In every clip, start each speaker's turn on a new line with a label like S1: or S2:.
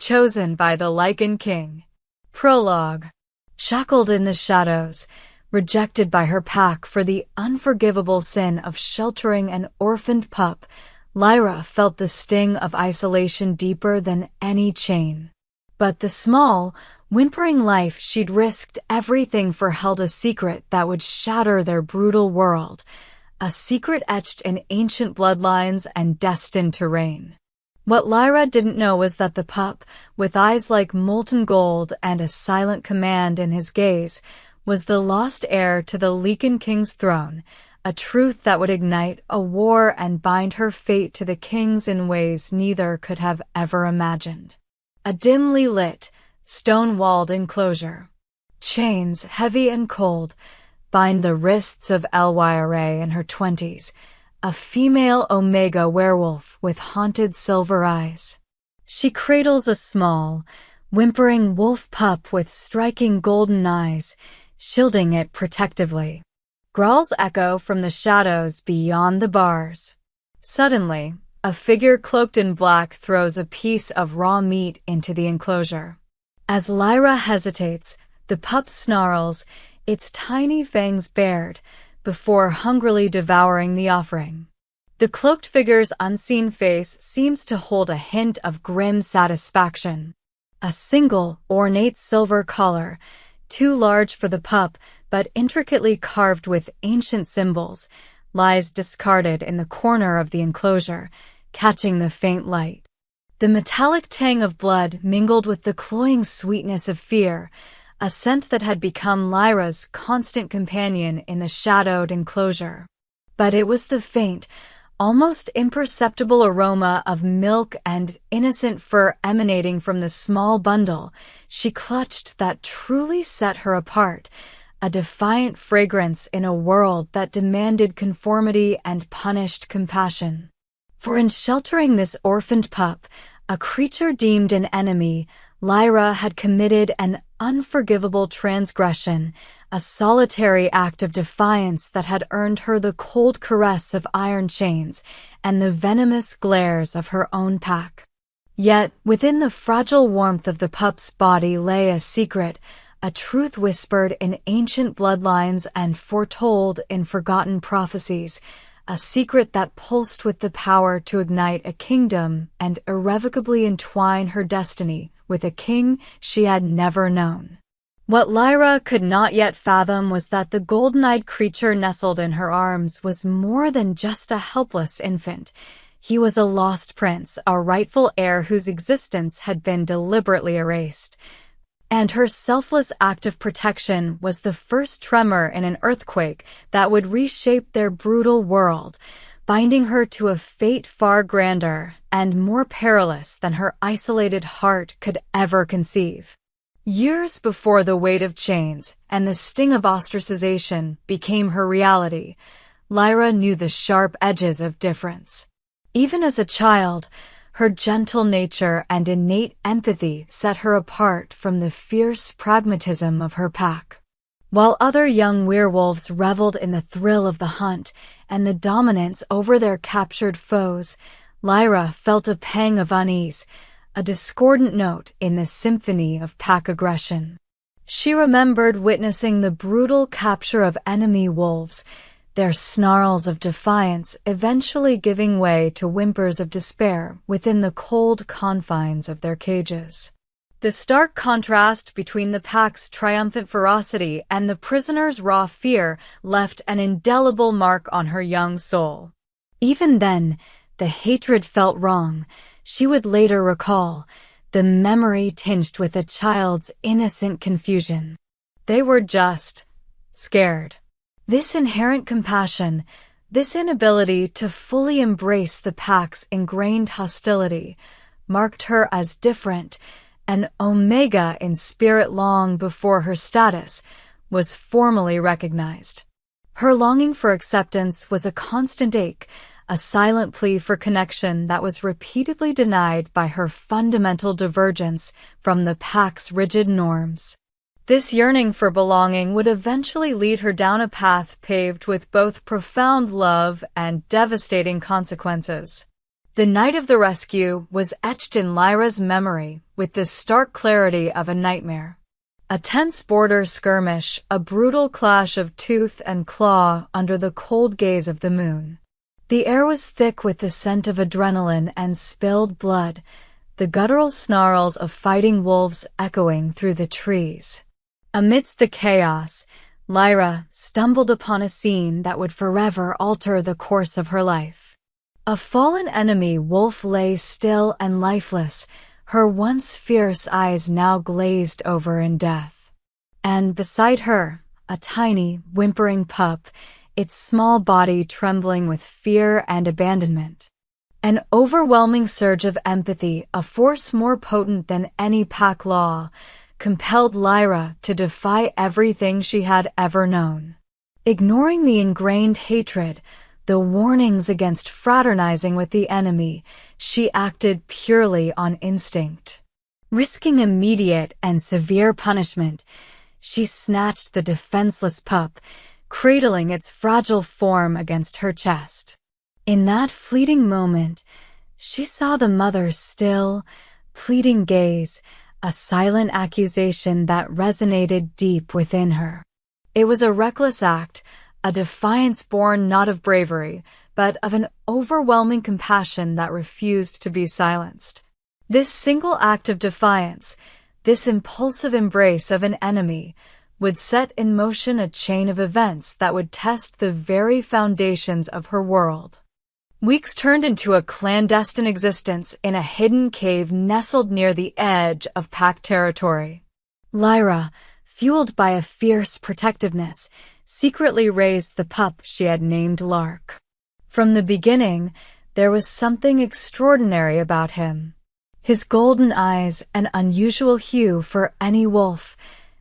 S1: chosen by the Lycan King. Prologue. Shackled in the shadows, rejected by her pack for the unforgivable sin of sheltering an orphaned pup, Lyra felt the sting of isolation deeper than any chain. But the small, whimpering life she'd risked everything for held a secret that would shatter their brutal world, a secret etched in ancient bloodlines and destined to reign. What Lyra didn't know was that the pup, with eyes like molten gold and a silent command in his gaze, was the lost heir to the Lycan King's throne, a truth that would ignite a war and bind her fate to the kings in ways neither could have ever imagined. A dimly lit, stone-walled enclosure. Chains, heavy and cold, bind the wrists of Lyra in her 20s, a female Omega werewolf with haunted silver eyes. She cradles a small, whimpering wolf pup with striking golden eyes, shielding it protectively. Growls echo from the shadows beyond the bars. Suddenly, a figure cloaked in black throws a piece of raw meat into the enclosure. As Lyra hesitates, the pup snarls, its tiny fangs bared, before hungrily devouring the offering. The cloaked figure's unseen face seems to hold a hint of grim satisfaction. A single, ornate silver collar, too large for the pup but intricately carved with ancient symbols, lies discarded in the corner of the enclosure, catching the faint light. The metallic tang of blood mingled with the cloying sweetness of fear, a scent that had become Lyra's constant companion in the shadowed enclosure. But it was the faint, almost imperceptible aroma of milk and innocent fur emanating from the small bundle she clutched that truly set her apart, a defiant fragrance in a world that demanded conformity and punished compassion. For in sheltering this orphaned pup, a creature deemed an enemy, Lyra had committed an unforgivable transgression, a solitary act of defiance that had earned her the cold caress of iron chains and the venomous glares of her own pack. Yet, within the fragile warmth of the pup's body lay a secret, a truth whispered in ancient bloodlines and foretold in forgotten prophecies, a secret that pulsed with the power to ignite a kingdom and irrevocably entwine her destiny with a king she had never known. What Lyra could not yet fathom was that the golden-eyed creature nestled in her arms was more than just a helpless infant. He was a lost prince, a rightful heir whose existence had been deliberately erased. And her selfless act of protection was the first tremor in an earthquake that would reshape their brutal world, binding her to a fate far grander and more perilous than her isolated heart could ever conceive. Years before the weight of chains and the sting of ostracization became her reality, Lyra knew the sharp edges of difference. Even as a child, her gentle nature and innate empathy set her apart from the fierce pragmatism of her pack. While other young werewolves reveled in the thrill of the hunt and the dominance over their captured foes, Lyra felt a pang of unease, a discordant note in the symphony of pack aggression. She remembered witnessing the brutal capture of enemy wolves, their snarls of defiance eventually giving way to whimpers of despair within the cold confines of their cages. The stark contrast between the pack's triumphant ferocity and the prisoner's raw fear left an indelible mark on her young soul. Even then, the hatred felt wrong, she would later recall, the memory tinged with a child's innocent confusion. They were just scared. This inherent compassion, this inability to fully embrace the pack's ingrained hostility, marked her as different, an Omega in spirit long before her status was formally recognized. Her longing for acceptance was a constant ache, a silent plea for connection that was repeatedly denied by her fundamental divergence from the pack's rigid norms. This yearning for belonging would eventually lead her down a path paved with both profound love and devastating consequences. The night of the rescue was etched in Lyra's memory, with the stark clarity of a nightmare. A tense border skirmish, a brutal clash of tooth and claw under the cold gaze of the moon. The air was thick with the scent of adrenaline and spilled blood, the guttural snarls of fighting wolves echoing through the trees. Amidst the chaos, Lyra stumbled upon a scene that would forever alter the course of her life. A fallen enemy wolf lay still and lifeless, her once fierce eyes now glazed over in death. And beside her, a tiny, whimpering pup, its small body trembling with fear and abandonment. An overwhelming surge of empathy, a force more potent than any pack law, compelled Lyra to defy everything she had ever known. Ignoring the ingrained hatred, the warnings against fraternizing with the enemy, she acted purely on instinct. Risking immediate and severe punishment, she snatched the defenseless pup, cradling its fragile form against her chest. In that fleeting moment, she saw the mother's still, pleading gaze, a silent accusation that resonated deep within her. It was a reckless act, a defiance born not of bravery, but of an overwhelming compassion that refused to be silenced. This single act of defiance, this impulsive embrace of an enemy, would set in motion a chain of events that would test the very foundations of her world. Weeks turned into a clandestine existence in a hidden cave nestled near the edge of pack territory. Lyra, fueled by a fierce protectiveness, secretly raised the pup she had named Lark. From the beginning, there was something extraordinary about him. His golden eyes, an unusual hue for any wolf,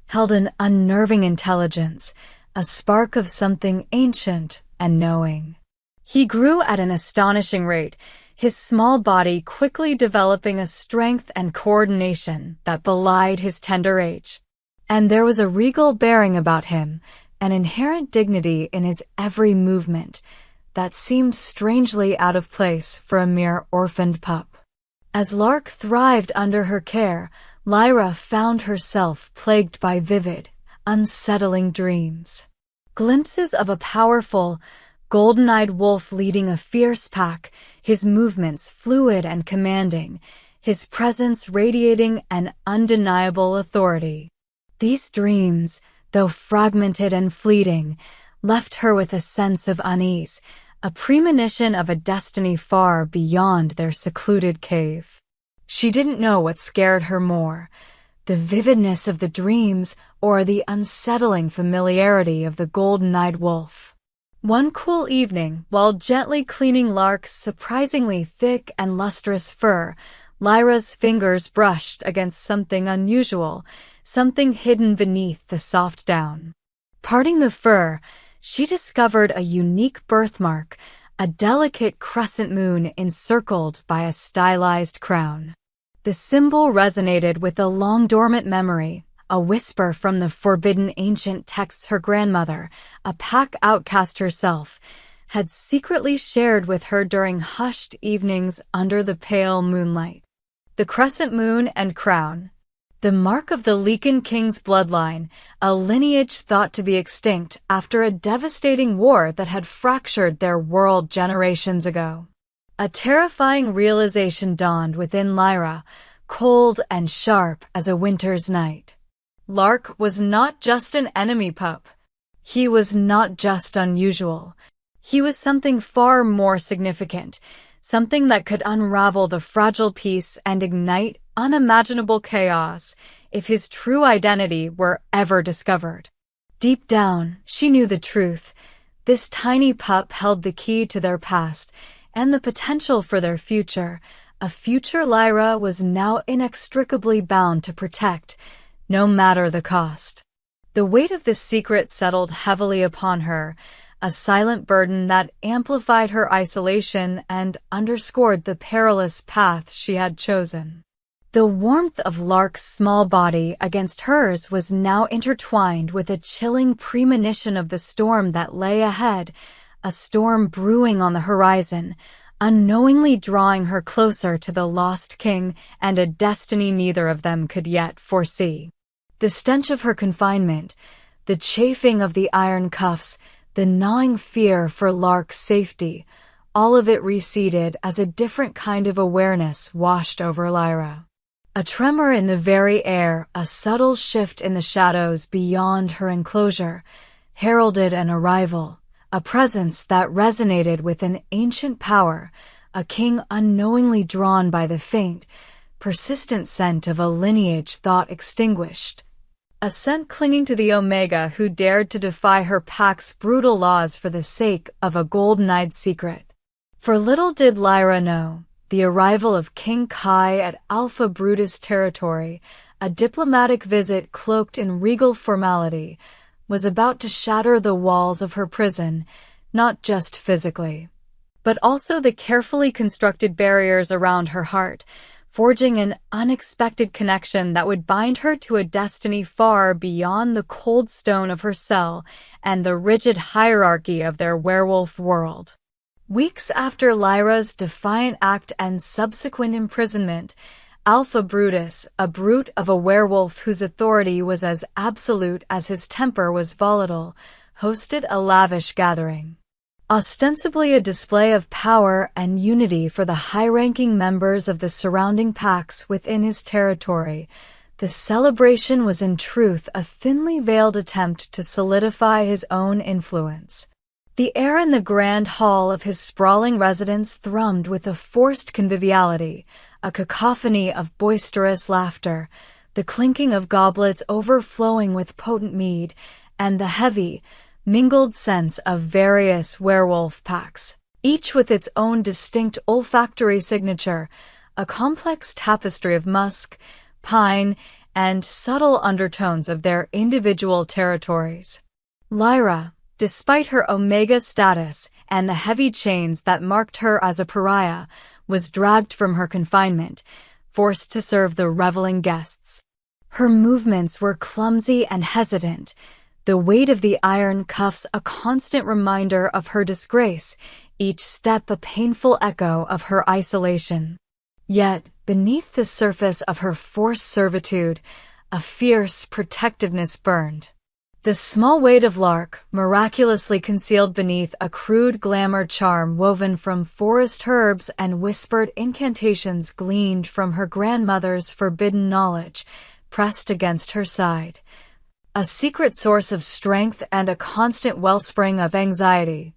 S1: held an unnerving intelligence, a spark of something ancient and knowing. He grew at an astonishing rate, his small body quickly developing a strength and coordination that belied his tender age. And there was a regal bearing about him, an inherent dignity in his every movement that seemed strangely out of place for a mere orphaned pup. As Lark thrived under her care, Lyra found herself plagued by vivid, unsettling dreams. Glimpses of a powerful, golden-eyed wolf leading a fierce pack, his movements fluid and commanding, his presence radiating an undeniable authority. These dreams, though fragmented and fleeting, left her with a sense of unease, a premonition of a destiny far beyond their secluded cave. She didn't know what scared her more, the vividness of the dreams or the unsettling familiarity of the golden-eyed wolf. One cool evening, while gently cleaning Lark's surprisingly thick and lustrous fur, Lyra's fingers brushed against something unusual, something hidden beneath the soft down. Parting the fur, she discovered a unique birthmark, a delicate crescent moon encircled by a stylized crown. The symbol resonated with a long-dormant memory, a whisper from the forbidden ancient texts her grandmother, a pack outcast herself, had secretly shared with her during hushed evenings under the pale moonlight. The crescent moon and crown. The mark of the Lycan King's bloodline, a lineage thought to be extinct after a devastating war that had fractured their world generations ago. A terrifying realization dawned within Lyra, cold and sharp as a winter's night. Lark was not just an enemy pup. He was not just unusual. He was something far more significant, something that could unravel the fragile peace and ignite unimaginable chaos if his true identity were ever discovered. Deep down, she knew the truth. This tiny pup held the key to their past and the potential for their future, a future Lyra was now inextricably bound to protect, no matter the cost. The weight of this secret settled heavily upon her, a silent burden that amplified her isolation and underscored the perilous path she had chosen. The warmth of Lark's small body against hers was now intertwined with a chilling premonition of the storm that lay ahead, a storm brewing on the horizon, unknowingly drawing her closer to the lost king and a destiny neither of them could yet foresee. The stench of her confinement, the chafing of the iron cuffs, the gnawing fear for Lark's safety, all of it receded as a different kind of awareness washed over Lyra. A tremor in the very air, a subtle shift in the shadows beyond her enclosure, heralded an arrival, a presence that resonated with an ancient power, a king unknowingly drawn by the faint, persistent scent of a lineage thought extinguished. A scent clinging to the Omega who dared to defy her pack's brutal laws for the sake of a golden-eyed secret. For little did Lyra know, the arrival of King Kai at Alpha Brutus territory, a diplomatic visit cloaked in regal formality, was about to shatter the walls of her prison, not just physically, but also the carefully constructed barriers around her heart, forging an unexpected connection that would bind her to a destiny far beyond the cold stone of her cell and the rigid hierarchy of their werewolf world. Weeks after Lyra's defiant act and subsequent imprisonment, Alpha Brutus, a brute of a werewolf whose authority was as absolute as his temper was volatile, hosted a lavish gathering. Ostensibly a display of power and unity for the high-ranking members of the surrounding packs within his territory, the celebration was in truth a thinly veiled attempt to solidify his own influence. The air in the grand hall of his sprawling residence thrummed with a forced conviviality, a cacophony of boisterous laughter, the clinking of goblets overflowing with potent mead, and the heavy, mingled scents of various werewolf packs, each with its own distinct olfactory signature, a complex tapestry of musk, pine, and subtle undertones of their individual territories. Lyra, despite her Omega status and the heavy chains that marked her as a pariah, was dragged from her confinement, forced to serve the reveling guests. Her movements were clumsy and hesitant, the weight of the iron cuffs a constant reminder of her disgrace, each step a painful echo of her isolation. Yet, beneath the surface of her forced servitude, a fierce protectiveness burned. The small weight of Lark, miraculously concealed beneath a crude glamour charm woven from forest herbs and whispered incantations gleaned from her grandmother's forbidden knowledge, pressed against her side. A secret source of strength and a constant wellspring of anxiety.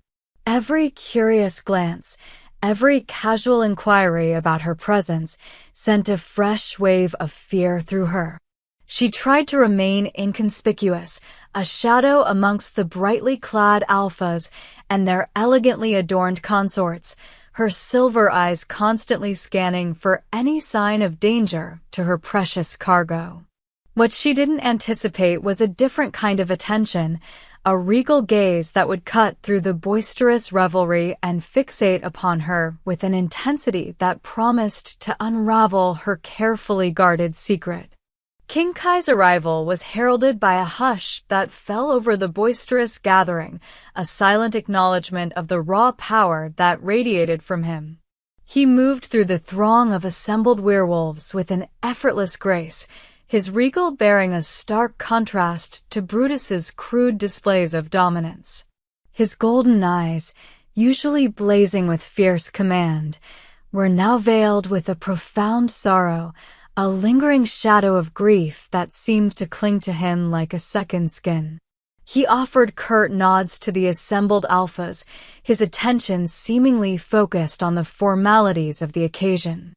S1: Every curious glance, every casual inquiry about her presence sent a fresh wave of fear through her. She tried to remain inconspicuous, a shadow amongst the brightly clad alphas and their elegantly adorned consorts, her silver eyes constantly scanning for any sign of danger to her precious cargo. What she didn't anticipate was a different kind of attention, a regal gaze that would cut through the boisterous revelry and fixate upon her with an intensity that promised to unravel her carefully guarded secret. King Kai's arrival was heralded by a hush that fell over the boisterous gathering, a silent acknowledgement of the raw power that radiated from him. He moved through the throng of assembled werewolves with an effortless grace, his regal bearing a stark contrast to Brutus's crude displays of dominance. His golden eyes, usually blazing with fierce command, were now veiled with a profound sorrow, a lingering shadow of grief that seemed to cling to him like a second skin. He offered curt nods to the assembled alphas, his attention seemingly focused on the formalities of the occasion.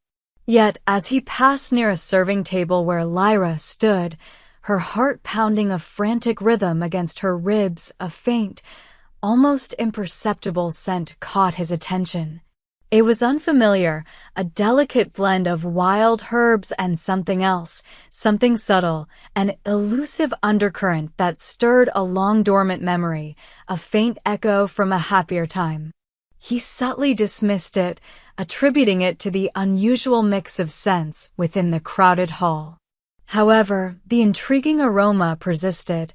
S1: Yet, as he passed near a serving table where Lyra stood, her heart pounding a frantic rhythm against her ribs, a faint, almost imperceptible scent caught his attention. It was unfamiliar, a delicate blend of wild herbs and something else, something subtle, an elusive undercurrent that stirred a long-dormant memory, a faint echo from a happier time. He subtly dismissed it, attributing it to the unusual mix of scents within the crowded hall. However, the intriguing aroma persisted,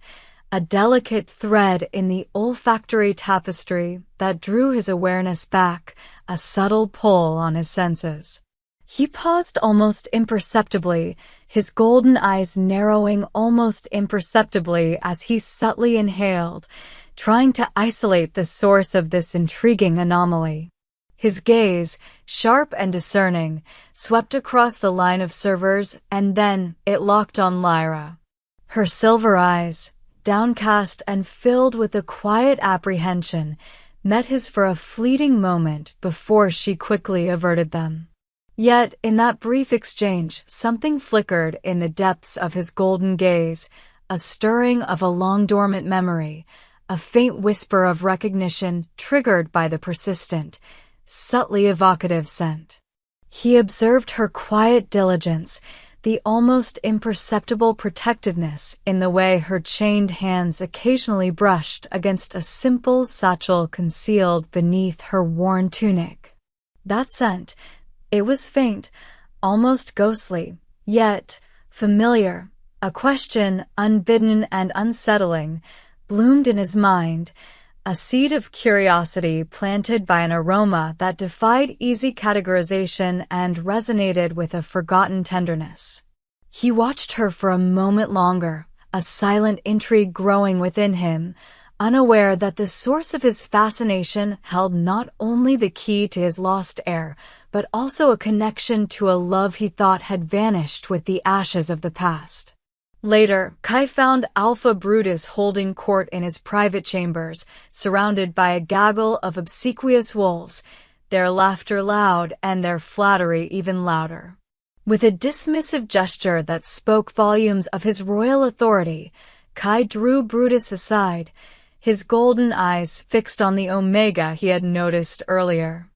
S1: a delicate thread in the olfactory tapestry that drew his awareness back, a subtle pull on his senses. He paused almost imperceptibly, his golden eyes narrowing almost imperceptibly as he subtly inhaled, trying to isolate the source of this intriguing anomaly. His gaze, sharp and discerning, swept across the line of servers, and then it locked on Lyra. Her silver eyes, downcast and filled with a quiet apprehension, met his for a fleeting moment before she quickly averted them. Yet, in that brief exchange, something flickered in the depths of his golden gaze, a stirring of a long-dormant memory, a faint whisper of recognition triggered by the persistent, subtly evocative scent. He observed her quiet diligence, the almost imperceptible protectiveness in the way her chained hands occasionally brushed against a simple satchel concealed beneath her worn tunic. That scent, it was faint, almost ghostly, yet familiar. A question, unbidden and unsettling, bloomed in his mind, a seed of curiosity planted by an aroma that defied easy categorization and resonated with a forgotten tenderness. He watched her for a moment longer, a silent intrigue growing within him, unaware that the source of his fascination held not only the key to his lost heir, but also a connection to a love he thought had vanished with the ashes of the past. Later, Kai found Alpha Brutus holding court in his private chambers, surrounded by a gaggle of obsequious wolves, their laughter loud and their flattery even louder. With a dismissive gesture that spoke volumes of his royal authority, Kai drew Brutus aside, his golden eyes fixed on the Omega he had noticed earlier.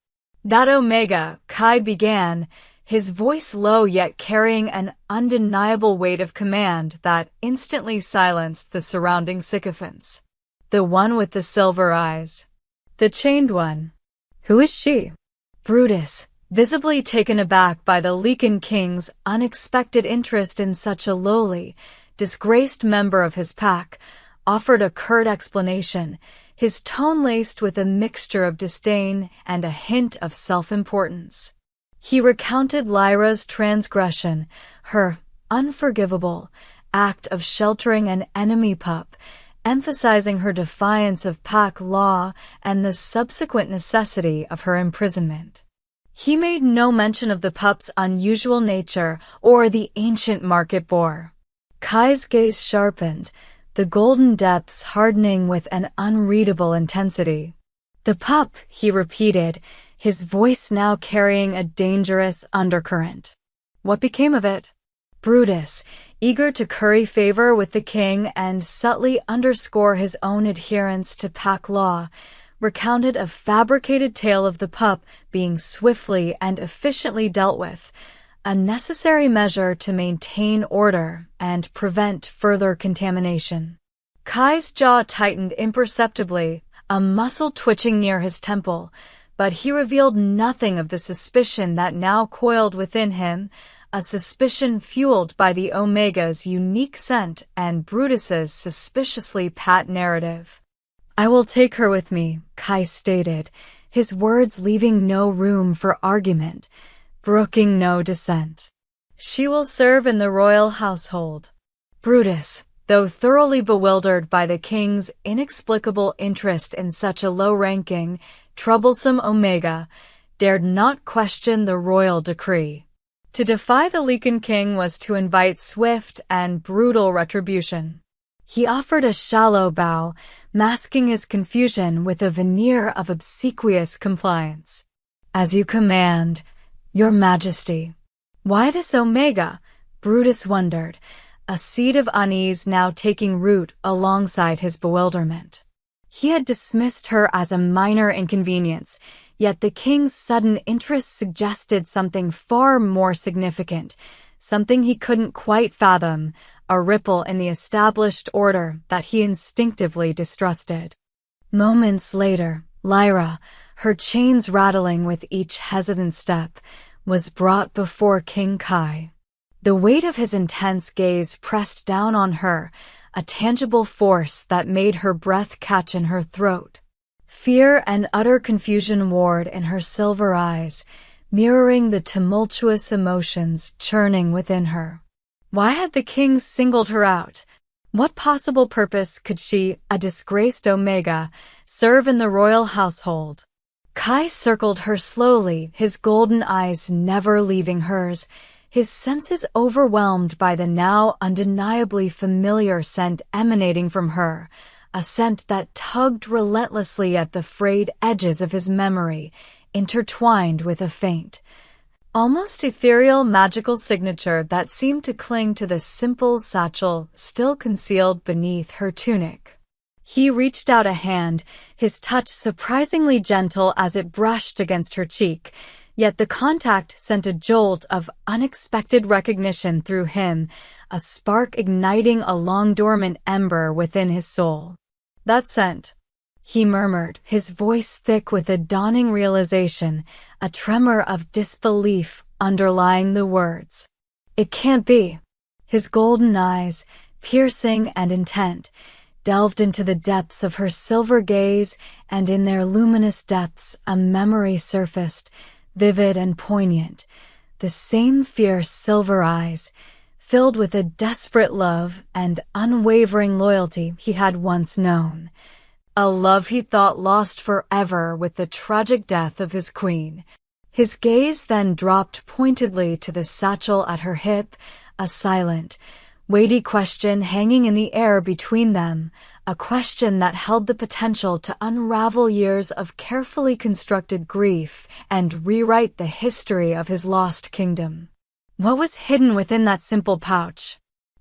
S1: "That Omega," Kai began, his voice low yet carrying an undeniable weight of command that instantly silenced the surrounding sycophants. "The one with the silver eyes. The chained one. Who is she?" Brutus, visibly taken aback by the Lycan King's unexpected interest in such a lowly, disgraced member of his pack, offered a curt explanation, his tone laced with a mixture of disdain and a hint of self-importance. He recounted Lyra's transgression, her unforgivable act of sheltering an enemy pup, emphasizing her defiance of pack law and the subsequent necessity of her imprisonment. He made no mention of the pup's unusual nature or the ancient market boar. Kai's gaze sharpened, the golden depths hardening with an unreadable intensity. "The pup," he repeated, his voice now carrying a dangerous undercurrent. "What became of it?" Brutus, eager to curry favor with the king and subtly underscore his own adherence to pack law, recounted a fabricated tale of the pup being swiftly and efficiently dealt with, a necessary measure to maintain order and prevent further contamination. Kai's jaw tightened imperceptibly, a muscle twitching near his temple, but he revealed nothing of the suspicion that now coiled within him, a suspicion fueled by the Omega's unique scent and Brutus's suspiciously pat narrative. "I will take her with me," Kai stated, his words leaving no room for argument, brooking no dissent. "She will serve in the royal household." Brutus, though thoroughly bewildered by the king's inexplicable interest in such a low-ranking, troublesome Omega, dared not question the royal decree. To defy the Lycan King was to invite swift and brutal retribution. He offered a shallow bow, masking his confusion with a veneer of obsequious compliance. "As you command, Your Majesty." Why this Omega? Brutus wondered, a seed of unease now taking root alongside his bewilderment. He had dismissed her as a minor inconvenience, yet the king's sudden interest suggested something far more significant, something he couldn't quite fathom, a ripple in the established order that he instinctively distrusted. Moments later, Lyra, her chains rattling with each hesitant step, was brought before King Kai. The weight of his intense gaze pressed down on her, a tangible force that made her breath catch in her throat. Fear and utter confusion warred in her silver eyes, mirroring the tumultuous emotions churning within her. Why had the king singled her out? What possible purpose could she, a disgraced Omega, serve in the royal household? Kai circled her slowly, his golden eyes never leaving hers, his senses overwhelmed by the now undeniably familiar scent emanating from her, a scent that tugged relentlessly at the frayed edges of his memory, intertwined with a faint, almost ethereal magical signature that seemed to cling to the simple satchel still concealed beneath her tunic. He reached out a hand, his touch surprisingly gentle as it brushed against her cheek, yet the contact sent a jolt of unexpected recognition through him, a spark igniting a long-dormant ember within his soul. "That scent," he murmured, his voice thick with a dawning realization, a tremor of disbelief underlying the words. "It can't be." His golden eyes, piercing and intent, delved into the depths of her silver gaze, and in their luminous depths a memory surfaced, vivid and poignant, the same fierce silver eyes, filled with a desperate love and unwavering loyalty he had once known. A love he thought lost forever with the tragic death of his queen. His gaze then dropped pointedly to the satchel at her hip, a silent, weighty question hanging in the air between them, a question that held the potential to unravel years of carefully constructed grief and rewrite the history of his lost kingdom. What was hidden within that simple pouch?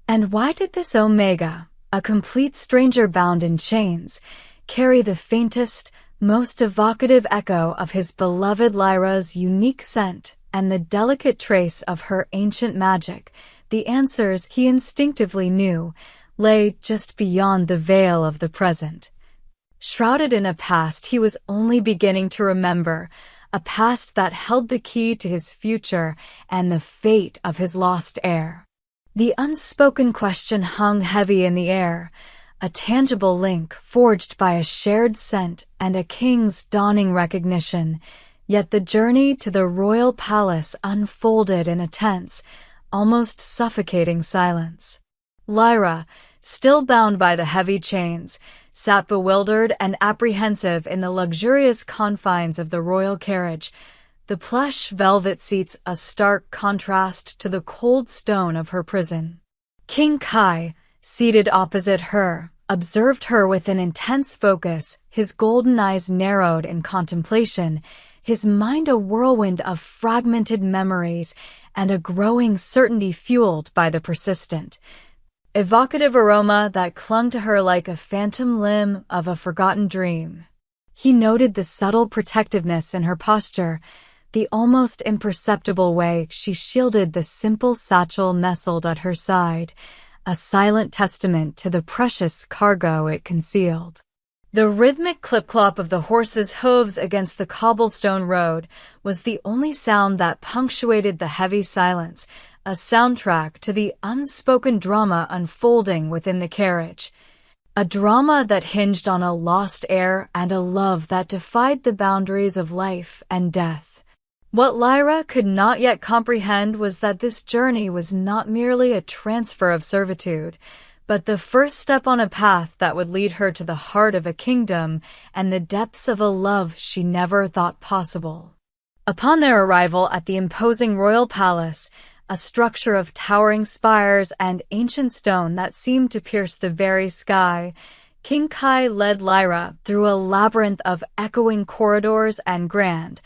S1: And why did this Omega, a complete stranger bound in chains, carry the faintest, most evocative echo of his beloved Lyra's unique scent and the delicate trace of her ancient magic? The answers he instinctively knew lay just beyond the veil of the present. Shrouded in a past he was only beginning to remember, a past that held the key to his future and the fate of his lost heir. The unspoken question hung heavy in the air, a tangible link forged by a shared scent and a king's dawning recognition, yet the journey to the royal palace unfolded in a tense, almost suffocating silence. Lyra, still bound by the heavy chains, sat bewildered and apprehensive in the luxurious confines of the royal carriage, the plush velvet seats a stark contrast to the cold stone of her prison. King Kai, seated opposite her, observed her with an intense focus, his golden eyes narrowed in contemplation, his mind a whirlwind of fragmented memories and a growing certainty fueled by the persistent, evocative aroma that clung to her like a phantom limb of a forgotten dream. He noted the subtle protectiveness in her posture, the almost imperceptible way she shielded the simple satchel nestled at her side, a silent testament to the precious cargo it concealed. The rhythmic clip-clop of the horse's hooves against the cobblestone road was the only sound that punctuated the heavy silence, a soundtrack to the unspoken drama unfolding within the carriage. A drama that hinged on a lost heir and a love that defied the boundaries of life and death. What Lyra could not yet comprehend was that this journey was not merely a transfer of servitude, but the first step on a path that would lead her to the heart of a kingdom and the depths of a love she never thought possible. Upon their arrival at the imposing royal palace, a structure of towering spires and ancient stone that seemed to pierce the very sky, King Kai led Lyra through a labyrinth of echoing corridors and grand,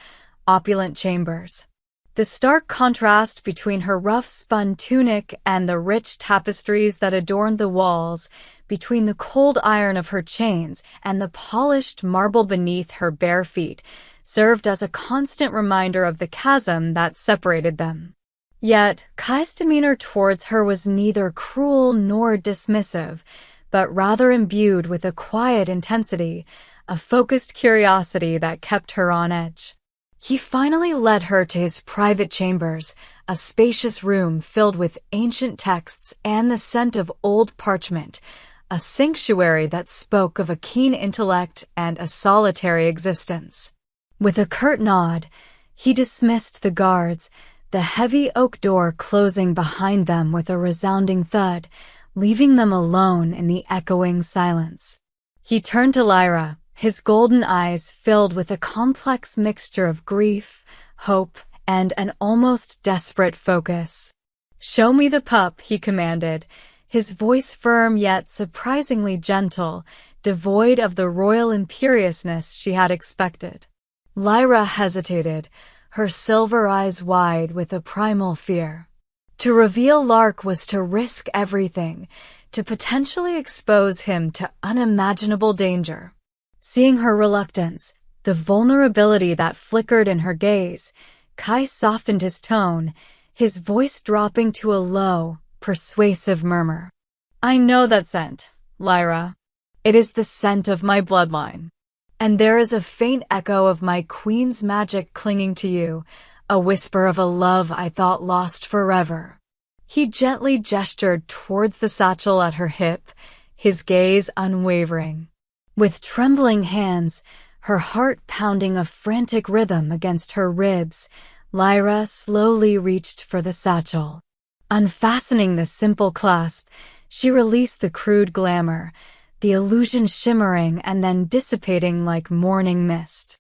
S1: opulent chambers. The stark contrast between her rough-spun tunic and the rich tapestries that adorned the walls, between the cold iron of her chains and the polished marble beneath her bare feet, served as a constant reminder of the chasm that separated them. Yet, Kai's demeanor towards her was neither cruel nor dismissive, but rather imbued with a quiet intensity, a focused curiosity that kept her on edge. He finally led her to his private chambers, a spacious room filled with ancient texts and the scent of old parchment, a sanctuary that spoke of a keen intellect and a solitary existence. With a curt nod, he dismissed the guards, the heavy oak door closing behind them with a resounding thud, leaving them alone in the echoing silence. He turned to Lyra, his golden eyes filled with a complex mixture of grief, hope, and an almost desperate focus. "Show me the pup," he commanded, his voice firm yet surprisingly gentle, devoid of the royal imperiousness she had expected. Lyra hesitated, her silver eyes wide with a primal fear. To reveal Lark was to risk everything, to potentially expose him to unimaginable danger. Seeing her reluctance, the vulnerability that flickered in her gaze, Kai softened his tone, his voice dropping to a low, persuasive murmur. "I know that scent, Lyra. It is the scent of my bloodline. And there is a faint echo of my queen's magic clinging to you, a whisper of a love I thought lost forever." He gently gestured towards the satchel at her hip, his gaze unwavering. With trembling hands, her heart pounding a frantic rhythm against her ribs, Lyra slowly reached for the satchel. Unfastening the simple clasp, she released the crude glamour, the illusion shimmering and then dissipating like morning mist.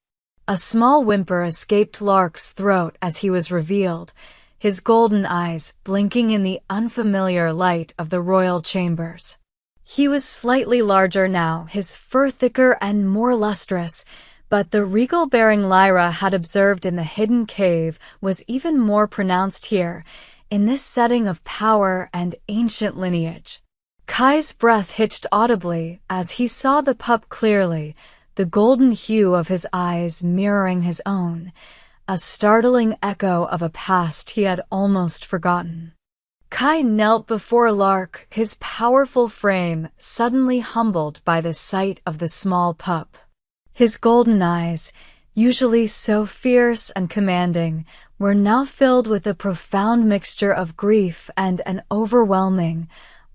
S1: A small whimper escaped Lark's throat as he was revealed, his golden eyes blinking in the unfamiliar light of the royal chambers. He was slightly larger now, his fur thicker and more lustrous, but the regal bearing Lyra had observed in the hidden cave was even more pronounced here, in this setting of power and ancient lineage. Kai's breath hitched audibly as he saw the pup clearly, the golden hue of his eyes mirroring his own, a startling echo of a past he had almost forgotten. Kai knelt before Lark, his powerful frame suddenly humbled by the sight of the small pup. His golden eyes, usually so fierce and commanding, were now filled with a profound mixture of grief and an overwhelming,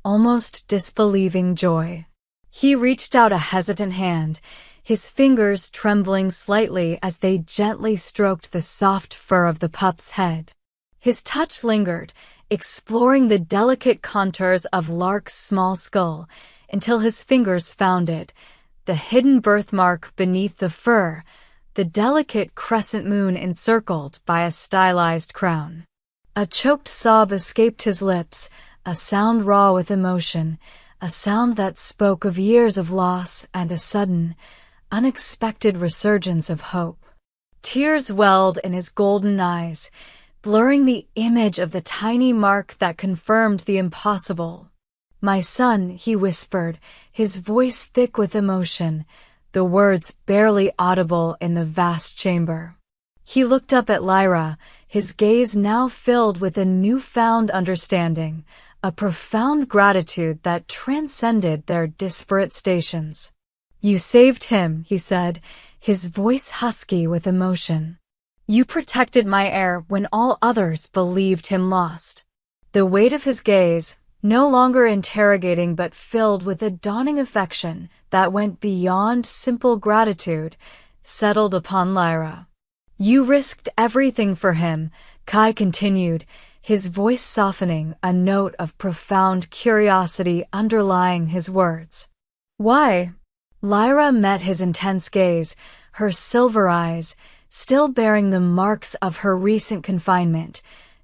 S1: almost disbelieving joy. He reached out a hesitant hand, his fingers trembling slightly as they gently stroked the soft fur of the pup's head. His touch lingered, exploring the delicate contours of Lark's small skull, until his fingers found it, the hidden birthmark beneath the fur, the delicate crescent moon encircled by a stylized crown. A choked sob escaped his lips, a sound raw with emotion, a sound that spoke of years of loss and a sudden, unexpected resurgence of hope. Tears welled in his golden eyes, blurring the image of the tiny mark that confirmed the impossible. "My son," he whispered, his voice thick with emotion, the words barely audible in the vast chamber. He looked up at Lyra, his gaze now filled with a newfound understanding, a profound gratitude that transcended their disparate stations. "You saved him," he said, his voice husky with emotion. "You protected my heir when all others believed him lost." The weight of his gaze, no longer interrogating but filled with a dawning affection that went beyond simple gratitude, settled upon Lyra. "You risked everything for him," Kai continued, his voice softening, a note of profound curiosity underlying his words. "Why?" Lyra met his intense gaze, her silver eyes, still bearing the marks of her recent confinement,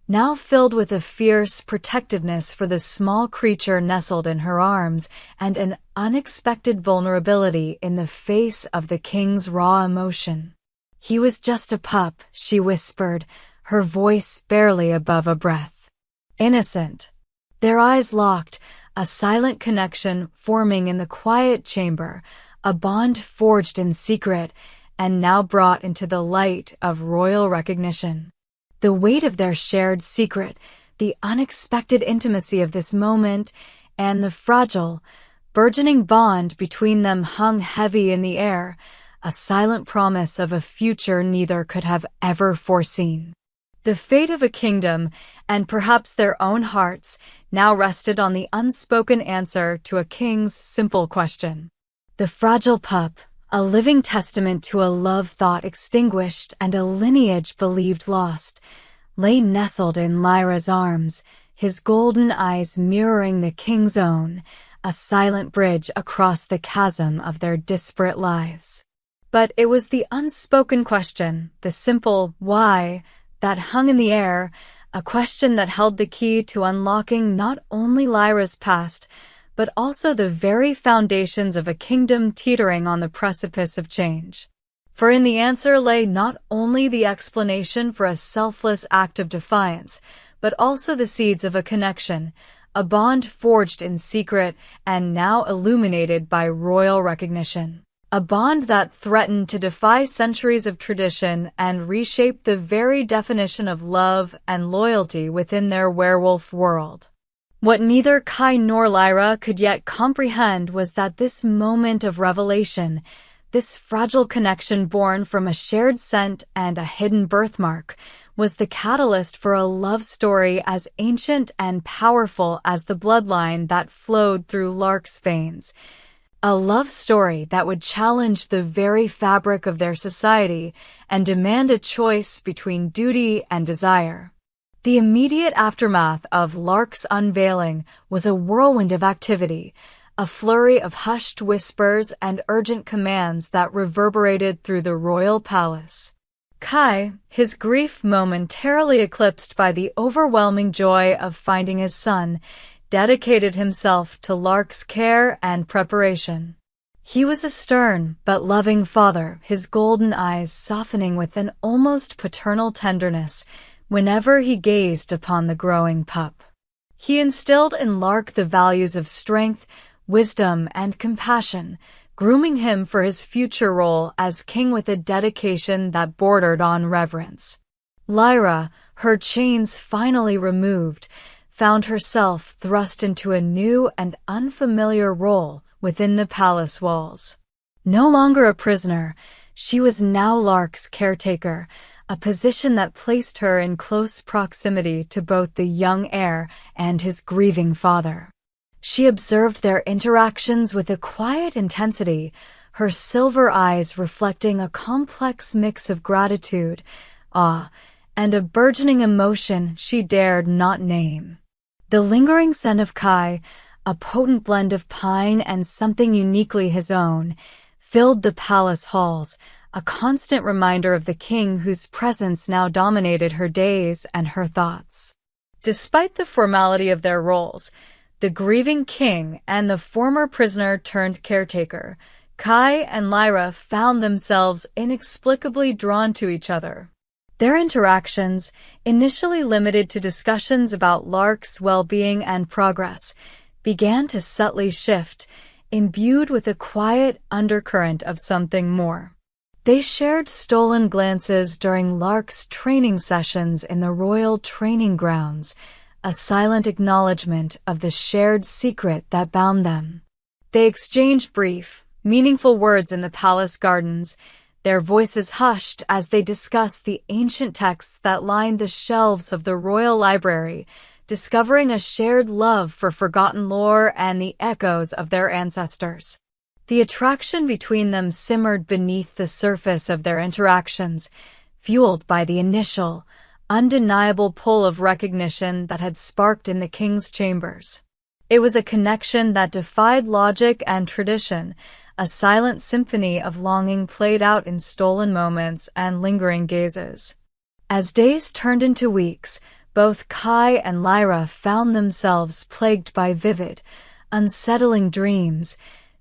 S1: now filled with a fierce protectiveness for the small creature nestled in her arms and an unexpected vulnerability in the face of the king's raw emotion. "He was just a pup," she whispered, her voice barely above a breath. "Innocent." Their eyes locked, a silent connection forming in the quiet chamber, a bond forged in secret and now brought into the light of royal recognition. The weight of their shared secret, the unexpected intimacy of this moment, and the fragile, burgeoning bond between them hung heavy in the air, a silent promise of a future neither could have ever foreseen. The fate of a kingdom, and perhaps their own hearts, now rested on the unspoken answer to a king's simple question. The fragile pup, a living testament to a love thought extinguished and a lineage believed lost, lay nestled in Lyra's arms, his golden eyes mirroring the king's own, a silent bridge across the chasm of their disparate lives. But it was the unspoken question, the simple why, that hung in the air, a question that held the key to unlocking not only Lyra's past, but also the very foundations of a kingdom teetering on the precipice of change. For in the answer lay not only the explanation for a selfless act of defiance, but also the seeds of a connection, a bond forged in secret and now illuminated by royal recognition. A bond that threatened to defy centuries of tradition and reshape the very definition of love and loyalty within their werewolf world. What neither Kai nor Lyra could yet comprehend was that this moment of revelation, this fragile connection born from a shared scent and a hidden birthmark, was the catalyst for a love story as ancient and powerful as the bloodline that flowed through Lark's veins. A love story that would challenge the very fabric of their society and demand a choice between duty and desire. The immediate aftermath of Lark's unveiling was a whirlwind of activity, a flurry of hushed whispers and urgent commands that reverberated through the royal palace. Kai, his grief momentarily eclipsed by the overwhelming joy of finding his son, dedicated himself to Lark's care and preparation. He was a stern but loving father, his golden eyes softening with an almost paternal tenderness whenever he gazed upon the growing pup. He instilled in Lark the values of strength, wisdom, and compassion, grooming him for his future role as king with a dedication that bordered on reverence. Lyra, her chains finally removed, found herself thrust into a new and unfamiliar role within the palace walls. No longer a prisoner, she was now Lark's caretaker, a position that placed her in close proximity to both the young heir and his grieving father. She observed their interactions with a quiet intensity, her silver eyes reflecting a complex mix of gratitude, awe, and a burgeoning emotion she dared not name. The lingering scent of Kai, a potent blend of pine and something uniquely his own, filled the palace halls, a constant reminder of the king whose presence now dominated her days and her thoughts. Despite the formality of their roles, the grieving king and the former prisoner turned caretaker, Kai and Lyra found themselves inexplicably drawn to each other. Their interactions, initially limited to discussions about Lark's well-being and progress, began to subtly shift, imbued with a quiet undercurrent of something more. They shared stolen glances during Lark's training sessions in the royal training grounds, a silent acknowledgement of the shared secret that bound them. They exchanged brief, meaningful words in the palace gardens, their voices hushed as they discussed the ancient texts that lined the shelves of the royal library, discovering a shared love for forgotten lore and the echoes of their ancestors. The attraction between them simmered beneath the surface of their interactions, fueled by the initial, undeniable pull of recognition that had sparked in the king's chambers. It was a connection that defied logic and tradition, a silent symphony of longing played out in stolen moments and lingering gazes. As days turned into weeks, both Kai and Lyra found themselves plagued by vivid, unsettling dreams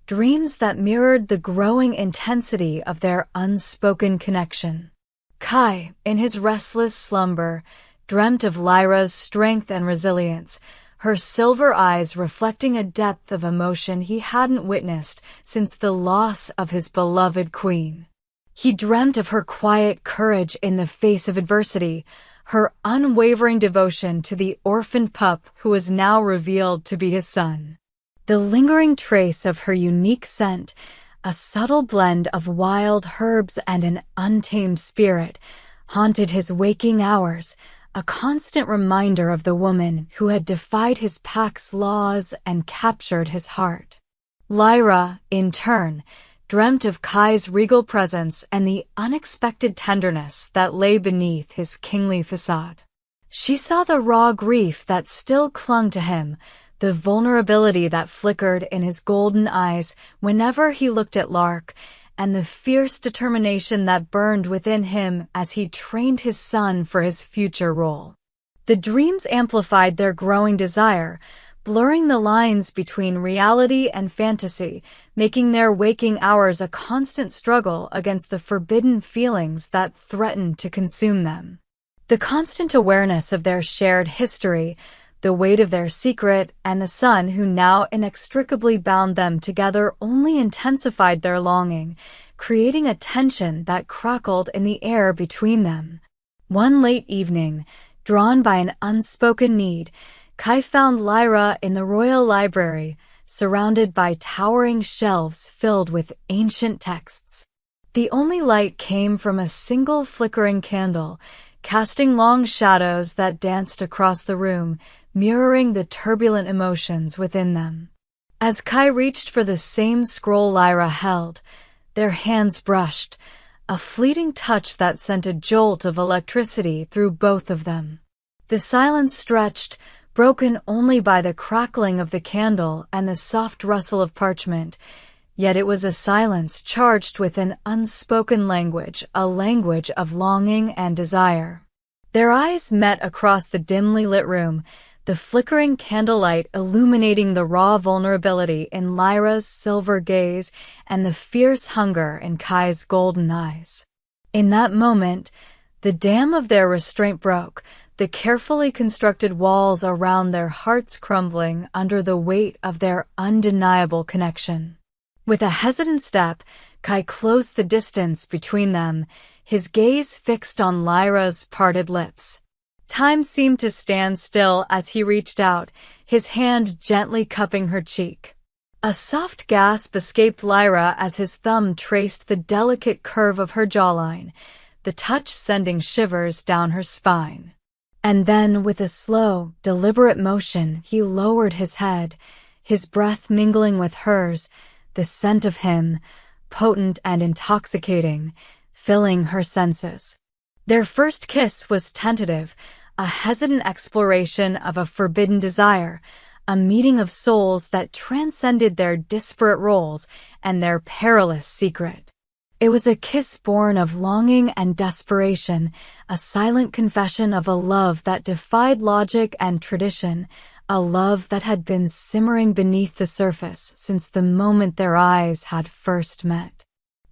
S1: that mirrored the growing intensity of their unspoken connection. Kai, in his restless slumber, dreamt of Lyra's strength and resilience, her silver eyes reflecting a depth of emotion he hadn't witnessed since the loss of his beloved queen. He dreamt of her quiet courage in the face of adversity, her unwavering devotion to the orphaned pup who was now revealed to be his son. The lingering trace of her unique scent, a subtle blend of wild herbs and an untamed spirit, haunted his waking hours, a constant reminder of the woman who had defied his pack's laws and captured his heart. Lyra, in turn, dreamt of Kai's regal presence and the unexpected tenderness that lay beneath his kingly facade. She saw the raw grief that still clung to him, the vulnerability that flickered in his golden eyes whenever he looked at Lark, and the fierce determination that burned within him as he trained his son for his future role. The dreams amplified their growing desire, blurring the lines between reality and fantasy, making their waking hours a constant struggle against the forbidden feelings that threatened to consume them. The constant awareness of their shared history, the weight of their secret, and the son who now inextricably bound them together only intensified their longing, creating a tension that crackled in the air between them. One late evening, drawn by an unspoken need, Kai found Lyra in the royal library, surrounded by towering shelves filled with ancient texts. The only light came from a single flickering candle, casting long shadows that danced across the room, mirroring the turbulent emotions within them. As Kai reached for the same scroll Lyra held, their hands brushed, a fleeting touch that sent a jolt of electricity through both of them. The silence stretched, broken only by the crackling of the candle and the soft rustle of parchment, yet it was a silence charged with an unspoken language, a language of longing and desire. Their eyes met across the dimly lit room, the flickering candlelight illuminating the raw vulnerability in Lyra's silver gaze and the fierce hunger in Kai's golden eyes. In that moment, the dam of their restraint broke, the carefully constructed walls around their hearts crumbling under the weight of their undeniable connection. With a hesitant step, Kai closed the distance between them, his gaze fixed on Lyra's parted lips. Time seemed to stand still as he reached out, his hand gently cupping her cheek. A soft gasp escaped Lyra as his thumb traced the delicate curve of her jawline, the touch sending shivers down her spine. And then, with a slow, deliberate motion, he lowered his head, his breath mingling with hers, the scent of him, potent and intoxicating, filling her senses. Their first kiss was tentative, a hesitant exploration of a forbidden desire, a meeting of souls that transcended their disparate roles and their perilous secret. It was a kiss born of longing and desperation, a silent confession of a love that defied logic and tradition, a love that had been simmering beneath the surface since the moment their eyes had first met.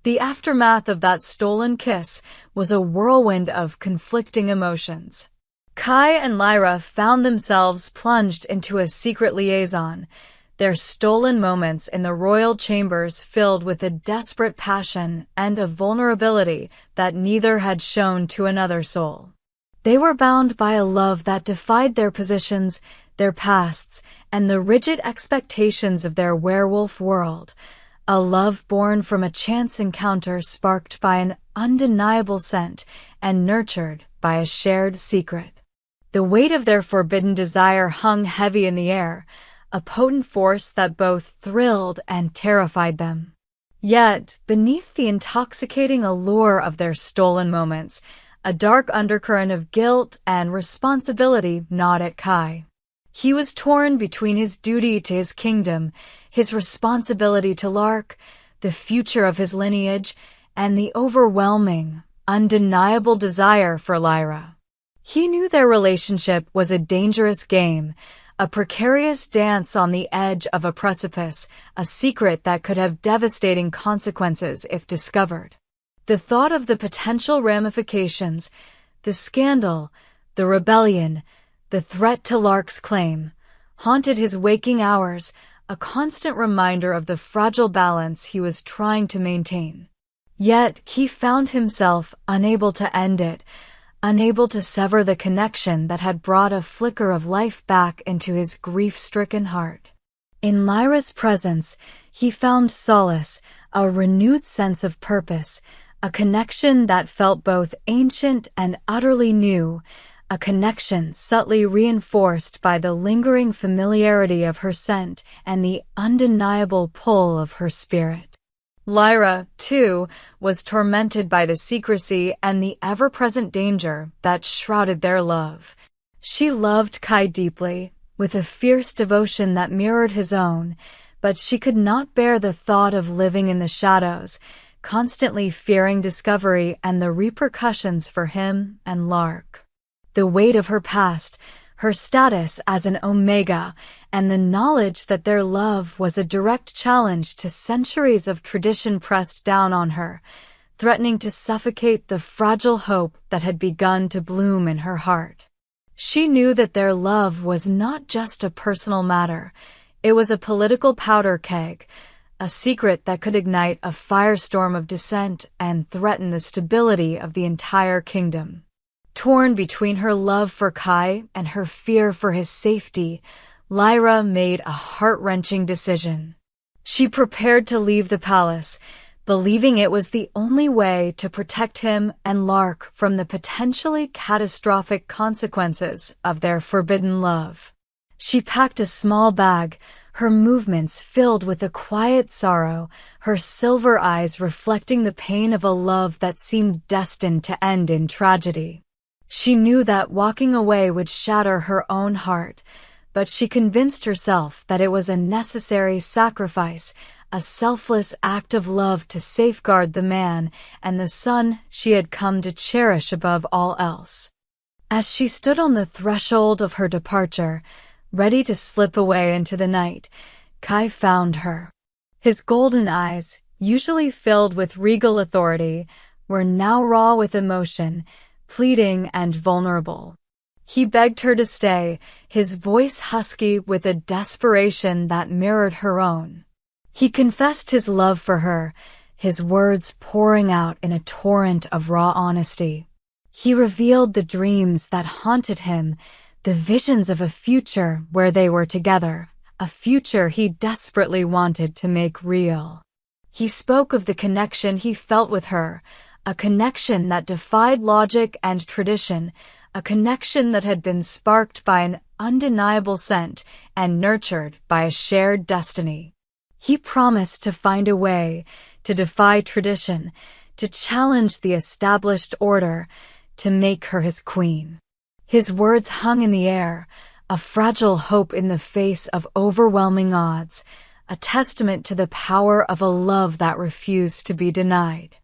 S1: The aftermath of that stolen kiss was a whirlwind of conflicting emotions. Kai and Lyra found themselves plunged into a secret liaison, their stolen moments in the royal chambers filled with a desperate passion and a vulnerability that neither had shown to another soul. They were bound by a love that defied their positions, their pasts, and the rigid expectations of their werewolf world, a love born from a chance encounter sparked by an undeniable scent and nurtured by a shared secret. The weight of their forbidden desire hung heavy in the air, a potent force that both thrilled and terrified them. Yet, beneath the intoxicating allure of their stolen moments, a dark undercurrent of guilt and responsibility gnawed at Kai. He was torn between his duty to his kingdom, his responsibility to Lark, the future of his lineage, and the overwhelming, undeniable desire for Lyra. He knew their relationship was a dangerous game, a precarious dance on the edge of a precipice, a secret that could have devastating consequences if discovered. The thought of the potential ramifications, the scandal, the rebellion, the threat to Lark's claim, haunted his waking hours, a constant reminder of the fragile balance he was trying to maintain. Yet he found himself unable to end it, unable to sever the connection that had brought a flicker of life back into his grief-stricken heart. In Lyra's presence, he found solace, a renewed sense of purpose, a connection that felt both ancient and utterly new, a connection subtly reinforced by the lingering familiarity of her scent and the undeniable pull of her spirit. Lyra, too, was tormented by the secrecy and the ever-present danger that shrouded their love. She loved Kai deeply, with a fierce devotion that mirrored his own, but she could not bear the thought of living in the shadows, constantly fearing discovery and the repercussions for him and Lark. The weight of her past, her status as an Omega, and the knowledge that their love was a direct challenge to centuries of tradition pressed down on her, threatening to suffocate the fragile hope that had begun to bloom in her heart. She knew that their love was not just a personal matter, it was a political powder keg, a secret that could ignite a firestorm of dissent and threaten the stability of the entire kingdom. Torn between her love for Kai and her fear for his safety, Lyra made a heart-wrenching decision. She prepared to leave the palace, believing it was the only way to protect him and Lark from the potentially catastrophic consequences of their forbidden love. She packed a small bag, her movements filled with a quiet sorrow, her silver eyes reflecting the pain of a love that seemed destined to end in tragedy. She knew that walking away would shatter her own heart, but she convinced herself that it was a necessary sacrifice, a selfless act of love to safeguard the man and the son she had come to cherish above all else. As she stood on the threshold of her departure, ready to slip away into the night, Kai found her. His golden eyes, usually filled with regal authority, were now raw with emotion, pleading and vulnerable. He begged her to stay, his voice husky with a desperation that mirrored her own. He confessed his love for her, his words pouring out in a torrent of raw honesty. He revealed the dreams that haunted him, the visions of a future where they were together, a future he desperately wanted to make real. He spoke of the connection he felt with her, a connection that defied logic and tradition, a connection that had been sparked by an undeniable scent and nurtured by a shared destiny. He promised to find a way, to defy tradition, to challenge the established order, to make her his queen. His words hung in the air, a fragile hope in the face of overwhelming odds, a testament to the power of a love that refused to be denied.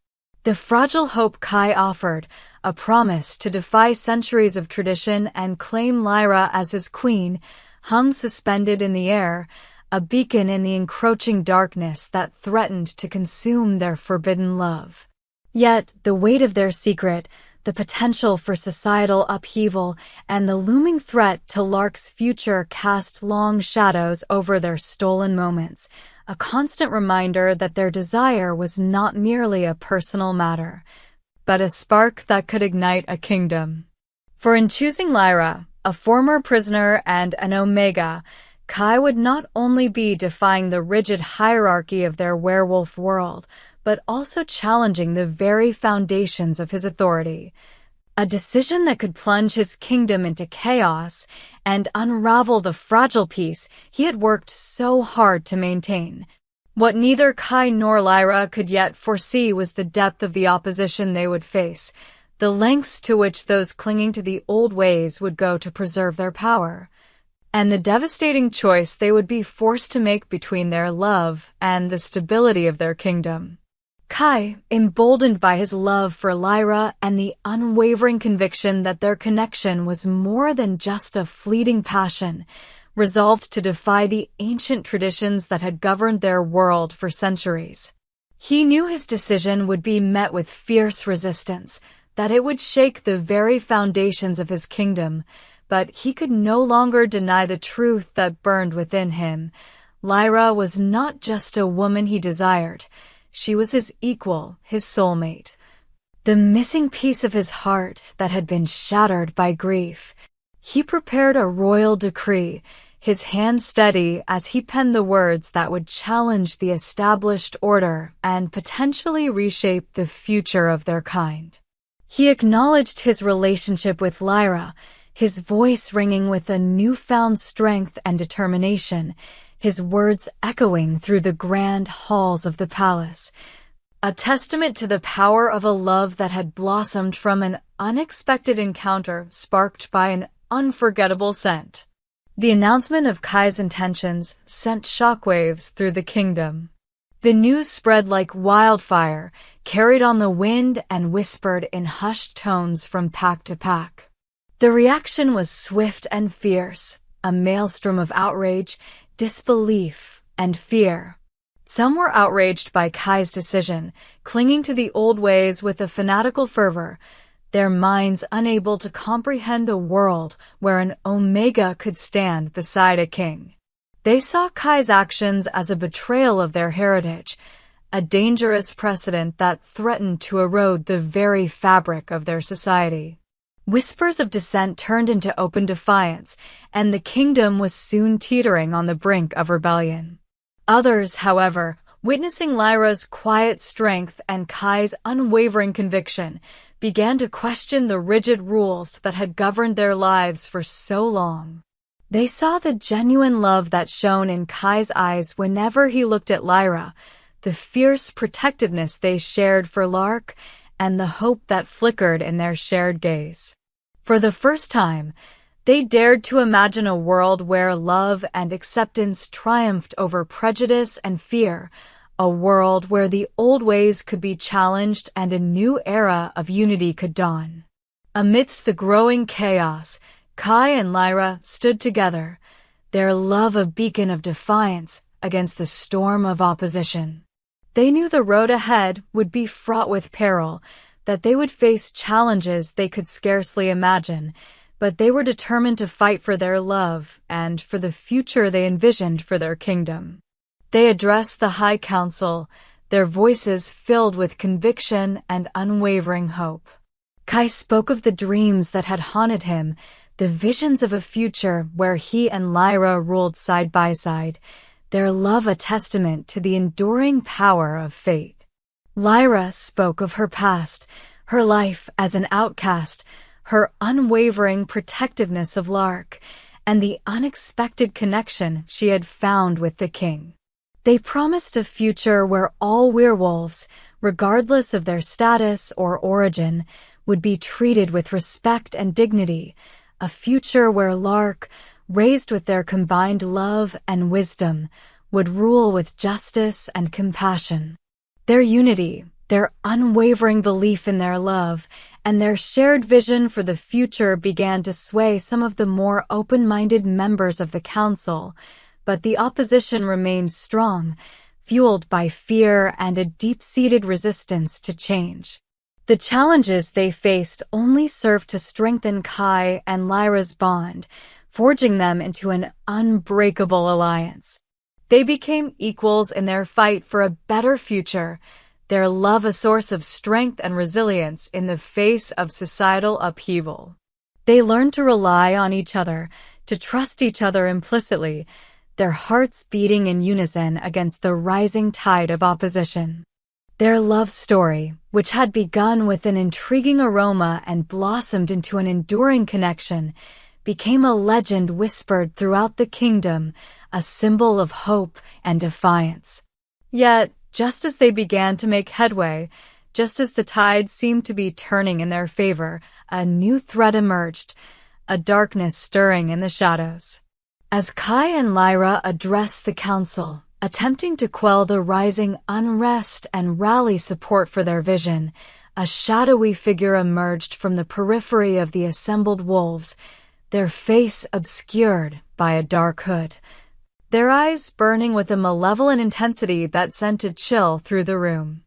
S1: The fragile hope Kai offered, a promise to defy centuries of tradition and claim Lyra as his queen, hung suspended in the air, a beacon in the encroaching darkness that threatened to consume their forbidden love. Yet the weight of their secret, the potential for societal upheaval, and the looming threat to Lark's future cast long shadows over their stolen moments, a constant reminder that their desire was not merely a personal matter, but a spark that could ignite a kingdom. For in choosing Lyra, a former prisoner and an Omega, Kai would not only be defying the rigid hierarchy of their werewolf world, but also challenging the very foundations of his authority. A decision that could plunge his kingdom into chaos and unravel the fragile peace he had worked so hard to maintain. What neither Kai nor Lyra could yet foresee was the depth of the opposition they would face, the lengths to which those clinging to the old ways would go to preserve their power, and the devastating choice they would be forced to make between their love and the stability of their kingdom. Kai, emboldened by his love for Lyra and the unwavering conviction that their connection was more than just a fleeting passion, resolved to defy the ancient traditions that had governed their world for centuries. He knew his decision would be met with fierce resistance, that it would shake the very foundations of his kingdom, but he could no longer deny the truth that burned within him. Lyra was not just a woman he desired. She was his equal, his soulmate. The missing piece of his heart that had been shattered by grief. He prepared a royal decree, his hand steady as he penned the words that would challenge the established order and potentially reshape the future of their kind. He acknowledged his relationship with Lyra, his voice ringing with a newfound strength and determination, his words echoing through the grand halls of the palace, a testament to the power of a love that had blossomed from an unexpected encounter sparked by an unforgettable scent. The announcement of Kai's intentions sent shockwaves through the kingdom. The news spread like wildfire, carried on the wind and whispered in hushed tones from pack to pack. The reaction was swift and fierce, a maelstrom of outrage, disbelief, and fear. Some were outraged by Kai's decision, clinging to the old ways with a fanatical fervor, their minds unable to comprehend a world where an Omega could stand beside a king. They saw Kai's actions as a betrayal of their heritage, a dangerous precedent that threatened to erode the very fabric of their society. Whispers of dissent turned into open defiance, and the kingdom was soon teetering on the brink of rebellion. Others, however, witnessing Lyra's quiet strength and Kai's unwavering conviction, began to question the rigid rules that had governed their lives for so long. They saw the genuine love that shone in Kai's eyes whenever he looked at Lyra, the fierce protectiveness they shared for Lark, and the hope that flickered in their shared gaze. For the first time, they dared to imagine a world where love and acceptance triumphed over prejudice and fear, a world where the old ways could be challenged and a new era of unity could dawn. Amidst the growing chaos, Kai and Lyra stood together, their love a beacon of defiance against the storm of opposition. They knew the road ahead would be fraught with peril, that they would face challenges they could scarcely imagine, but they were determined to fight for their love and for the future they envisioned for their kingdom. They addressed the High Council, their voices filled with conviction and unwavering hope. Kai spoke of the dreams that had haunted him, the visions of a future where he and Lyra ruled side by side, their love a testament to the enduring power of fate. Lyra spoke of her past, her life as an outcast, her unwavering protectiveness of Lark, and the unexpected connection she had found with the king. They promised a future where all werewolves, regardless of their status or origin, would be treated with respect and dignity, a future where Lark, raised with their combined love and wisdom, would rule with justice and compassion. Their unity, their unwavering belief in their love, and their shared vision for the future began to sway some of the more open-minded members of the council, but the opposition remained strong, fueled by fear and a deep-seated resistance to change. The challenges they faced only served to strengthen Kai and Lyra's bond, forging them into an unbreakable alliance. They became equals in their fight for a better future, their love a source of strength and resilience in the face of societal upheaval. They learned to rely on each other, to trust each other implicitly, their hearts beating in unison against the rising tide of opposition. Their love story, which had begun with an intriguing aroma and blossomed into an enduring connection, became a legend whispered throughout the kingdom, a symbol of hope and defiance. Yet, just as they began to make headway, just as the tide seemed to be turning in their favor, a new threat emerged, a darkness stirring in the shadows. As Kai and Lyra addressed the council, attempting to quell the rising unrest and rally support for their vision, a shadowy figure emerged from the periphery of the assembled wolves, their face obscured by a dark hood, their eyes burning with a malevolent intensity that sent a chill through the room.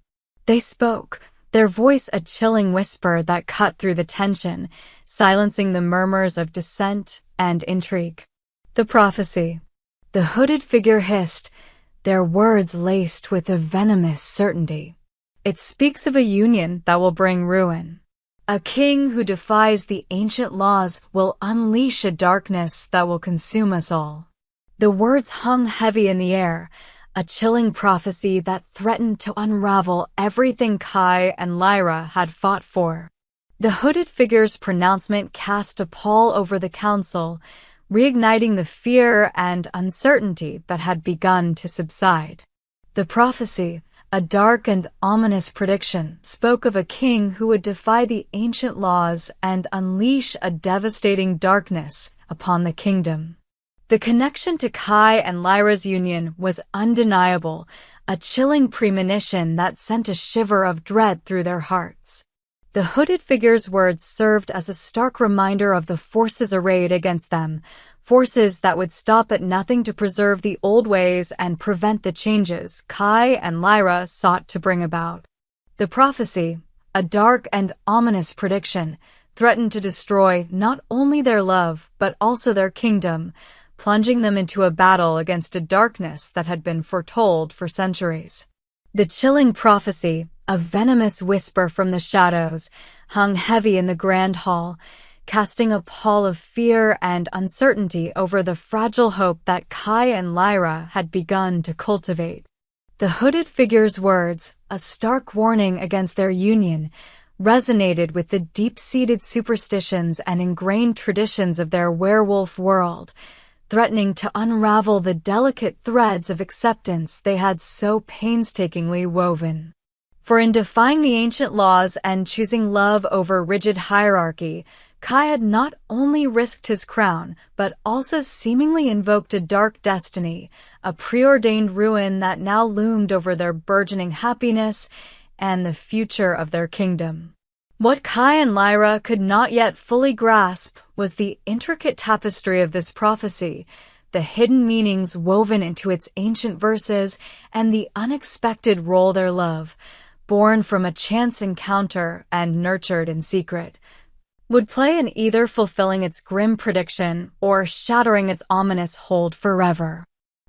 S1: They spoke, their voice a chilling whisper that cut through the tension, silencing the murmurs of dissent and intrigue. The prophecy. The hooded figure hissed, their words laced with a venomous certainty. It speaks of a union that will bring ruin. A king who defies the ancient laws will unleash a darkness that will consume us all. The words hung heavy in the air, a chilling prophecy that threatened to unravel everything Kai and Lyra had fought for. The hooded figure's pronouncement cast a pall over the council, reigniting the fear and uncertainty that had begun to subside. The prophecy, a dark and ominous prediction, spoke of a king who would defy the ancient laws and unleash a devastating darkness upon the kingdom. The connection to Kai and Lyra's union was undeniable, a chilling premonition that sent a shiver of dread through their hearts. The hooded figure's words served as a stark reminder of the forces arrayed against them, forces that would stop at nothing to preserve the old ways and prevent the changes Kai and Lyra sought to bring about. The prophecy, a dark and ominous prediction, threatened to destroy not only their love but also their kingdom, plunging them into a battle against a darkness that had been foretold for centuries. The chilling prophecy, a venomous whisper from the shadows, hung heavy in the grand hall, casting a pall of fear and uncertainty over the fragile hope that Kai and Lyra had begun to cultivate. The hooded figure's words, a stark warning against their union, resonated with the deep-seated superstitions and ingrained traditions of their werewolf world, threatening to unravel the delicate threads of acceptance they had so painstakingly woven. For in defying the ancient laws and choosing love over rigid hierarchy, Kai had not only risked his crown, but also seemingly invoked a dark destiny, a preordained ruin that now loomed over their burgeoning happiness and the future of their kingdom. What Kai and Lyra could not yet fully grasp was the intricate tapestry of this prophecy, the hidden meanings woven into its ancient verses, and the unexpected role their love, born from a chance encounter and nurtured in secret, would play in either fulfilling its grim prediction or shattering its ominous hold forever.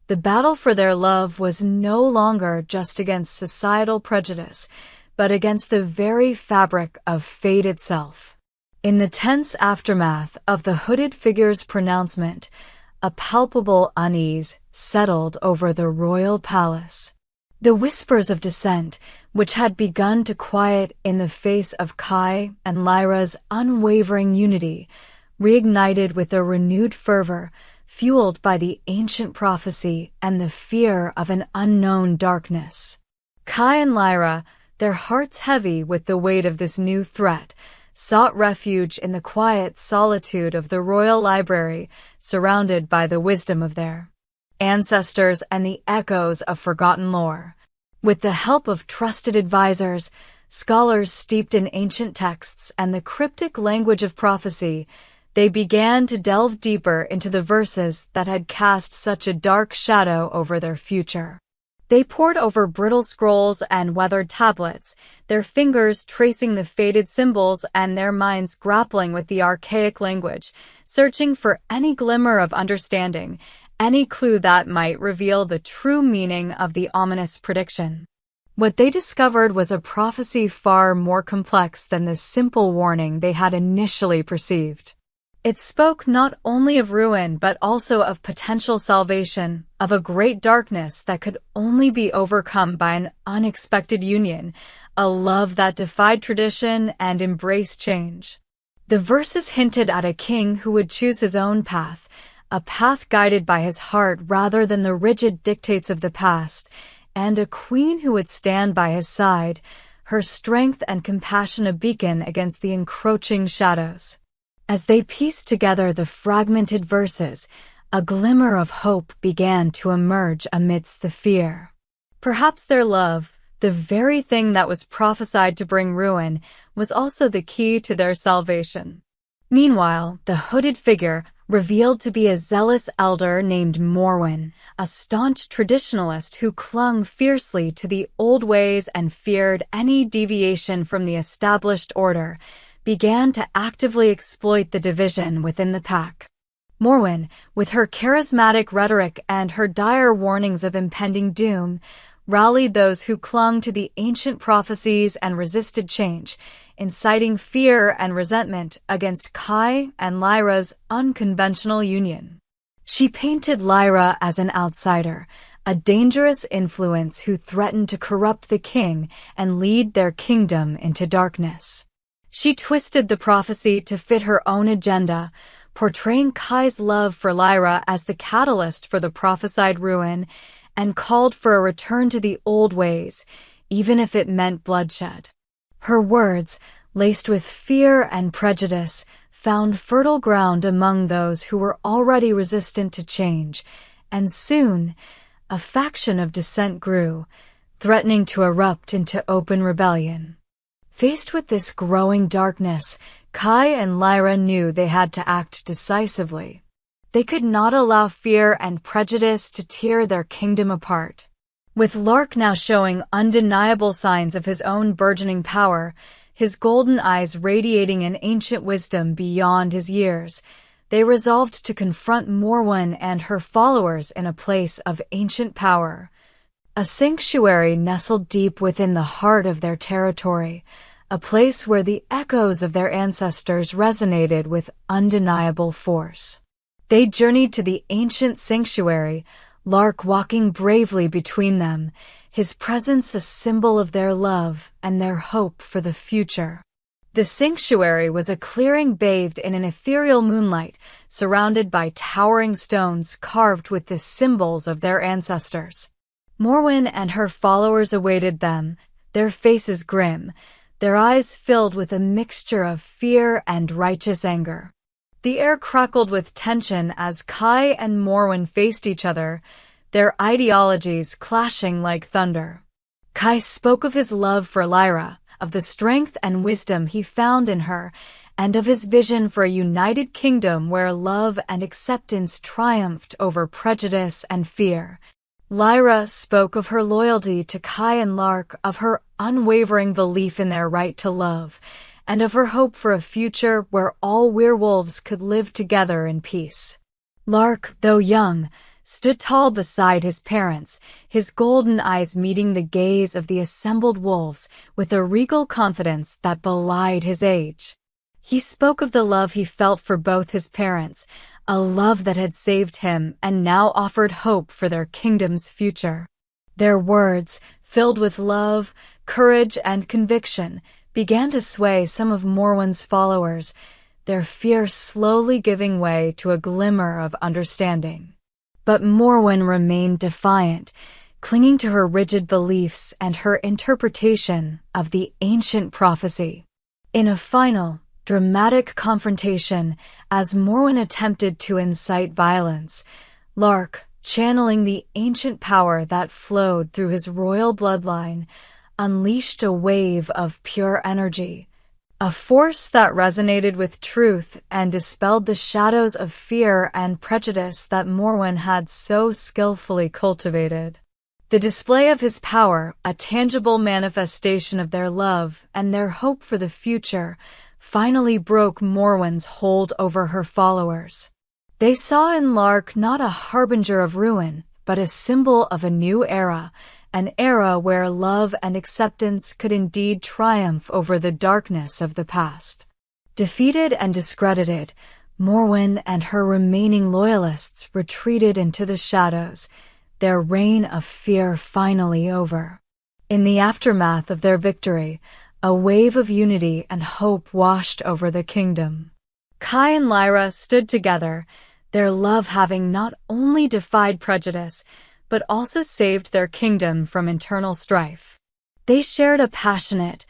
S1: The battle for their love was no longer just against societal prejudice, but against the very fabric of fate itself. In the tense aftermath of the hooded figure's pronouncement, a palpable unease settled over the royal palace. The whispers of dissent, which had begun to quiet in the face of Kai and Lyra's unwavering unity, reignited with a renewed fervor, fueled by the ancient prophecy and the fear of an unknown darkness. Kai and Lyra, their hearts heavy with the weight of this new threat, sought refuge in the quiet solitude of the royal library, surrounded by the wisdom of their ancestors and the echoes of forgotten lore. With the help of trusted advisors, scholars steeped in ancient texts and the cryptic language of prophecy, they began to delve deeper into the verses that had cast such a dark shadow over their future. They pored over brittle scrolls and weathered tablets, their fingers tracing the faded symbols and their minds grappling with the archaic language, searching for any glimmer of understanding, any clue that might reveal the true meaning of the ominous prediction. What they discovered was a prophecy far more complex than the simple warning they had initially perceived. It spoke not only of ruin but also of potential salvation, of a great darkness that could only be overcome by an unexpected union, a love that defied tradition and embraced change. The verses hinted at a king who would choose his own path, a path guided by his heart rather than the rigid dictates of the past, and a queen who would stand by his side, her strength and compassion a beacon against the encroaching shadows. As they pieced together the fragmented verses, a glimmer of hope began to emerge amidst the fear. Perhaps their love, the very thing that was prophesied to bring ruin, was also the key to their salvation. Meanwhile, the hooded figure, revealed to be a zealous elder named Morwen, a staunch traditionalist who clung fiercely to the old ways and feared any deviation from the established order, began to actively exploit the division within the pack. Morwen, with her charismatic rhetoric and her dire warnings of impending doom, rallied those who clung to the ancient prophecies and resisted change, inciting fear and resentment against Kai and Lyra's unconventional union. She painted Lyra as an outsider, a dangerous influence who threatened to corrupt the king and lead their kingdom into darkness. She twisted the prophecy to fit her own agenda, portraying Kai's love for Lyra as the catalyst for the prophesied ruin, and called for a return to the old ways, even if it meant bloodshed. Her words, laced with fear and prejudice, found fertile ground among those who were already resistant to change, and soon, a faction of dissent grew, threatening to erupt into open rebellion. Faced with this growing darkness, Kai and Lyra knew they had to act decisively. They could not allow fear and prejudice to tear their kingdom apart. With Lark now showing undeniable signs of his own burgeoning power, his golden eyes radiating an ancient wisdom beyond his years, they resolved to confront Morwen and her followers in a place of ancient power. A sanctuary nestled deep within the heart of their territory, a place where the echoes of their ancestors resonated with undeniable force. They journeyed to the ancient sanctuary, Lark walking bravely between them, his presence a symbol of their love and their hope for the future. The sanctuary was a clearing bathed in an ethereal moonlight, surrounded by towering stones carved with the symbols of their ancestors. Morwen and her followers awaited them, their faces grim, their eyes filled with a mixture of fear and righteous anger. The air crackled with tension as Kai and Morwen faced each other, their ideologies clashing like thunder. Kai spoke of his love for Lyra, of the strength and wisdom he found in her, and of his vision for a united kingdom where love and acceptance triumphed over prejudice and fear. Lyra spoke of her loyalty to Kai and Lark, of her unwavering belief in their right to love, and of her hope for a future where all werewolves could live together in peace. Lark, though young, stood tall beside his parents, his golden eyes meeting the gaze of the assembled wolves with a regal confidence that belied his age. He spoke of the love he felt for both his parents, a love that had saved him and now offered hope for their kingdom's future. Their words, filled with love, courage, and conviction, began to sway some of Morwen's followers, their fear slowly giving way to a glimmer of understanding. But Morwen remained defiant, clinging to her rigid beliefs and her interpretation of the ancient prophecy. In a final, dramatic confrontation, as Morwen attempted to incite violence, Lark, channeling the ancient power that flowed through his royal bloodline, unleashed a wave of pure energy, a force that resonated with truth and dispelled the shadows of fear and prejudice that Morwen had so skillfully cultivated. The display of his power, a tangible manifestation of their love and their hope for the future, finally broke Morwen's hold over her followers. They saw in Lark not a harbinger of ruin, but a symbol of a new era, an era where love and acceptance could indeed triumph over the darkness of the past. Defeated and discredited, Morwen and her remaining loyalists retreated into the shadows, their reign of fear finally over. In the aftermath of their victory, a wave of unity and hope washed over the kingdom. Kai and Lyra stood together, their love having not only defied prejudice, but also saved their kingdom from internal strife. They shared a passionate,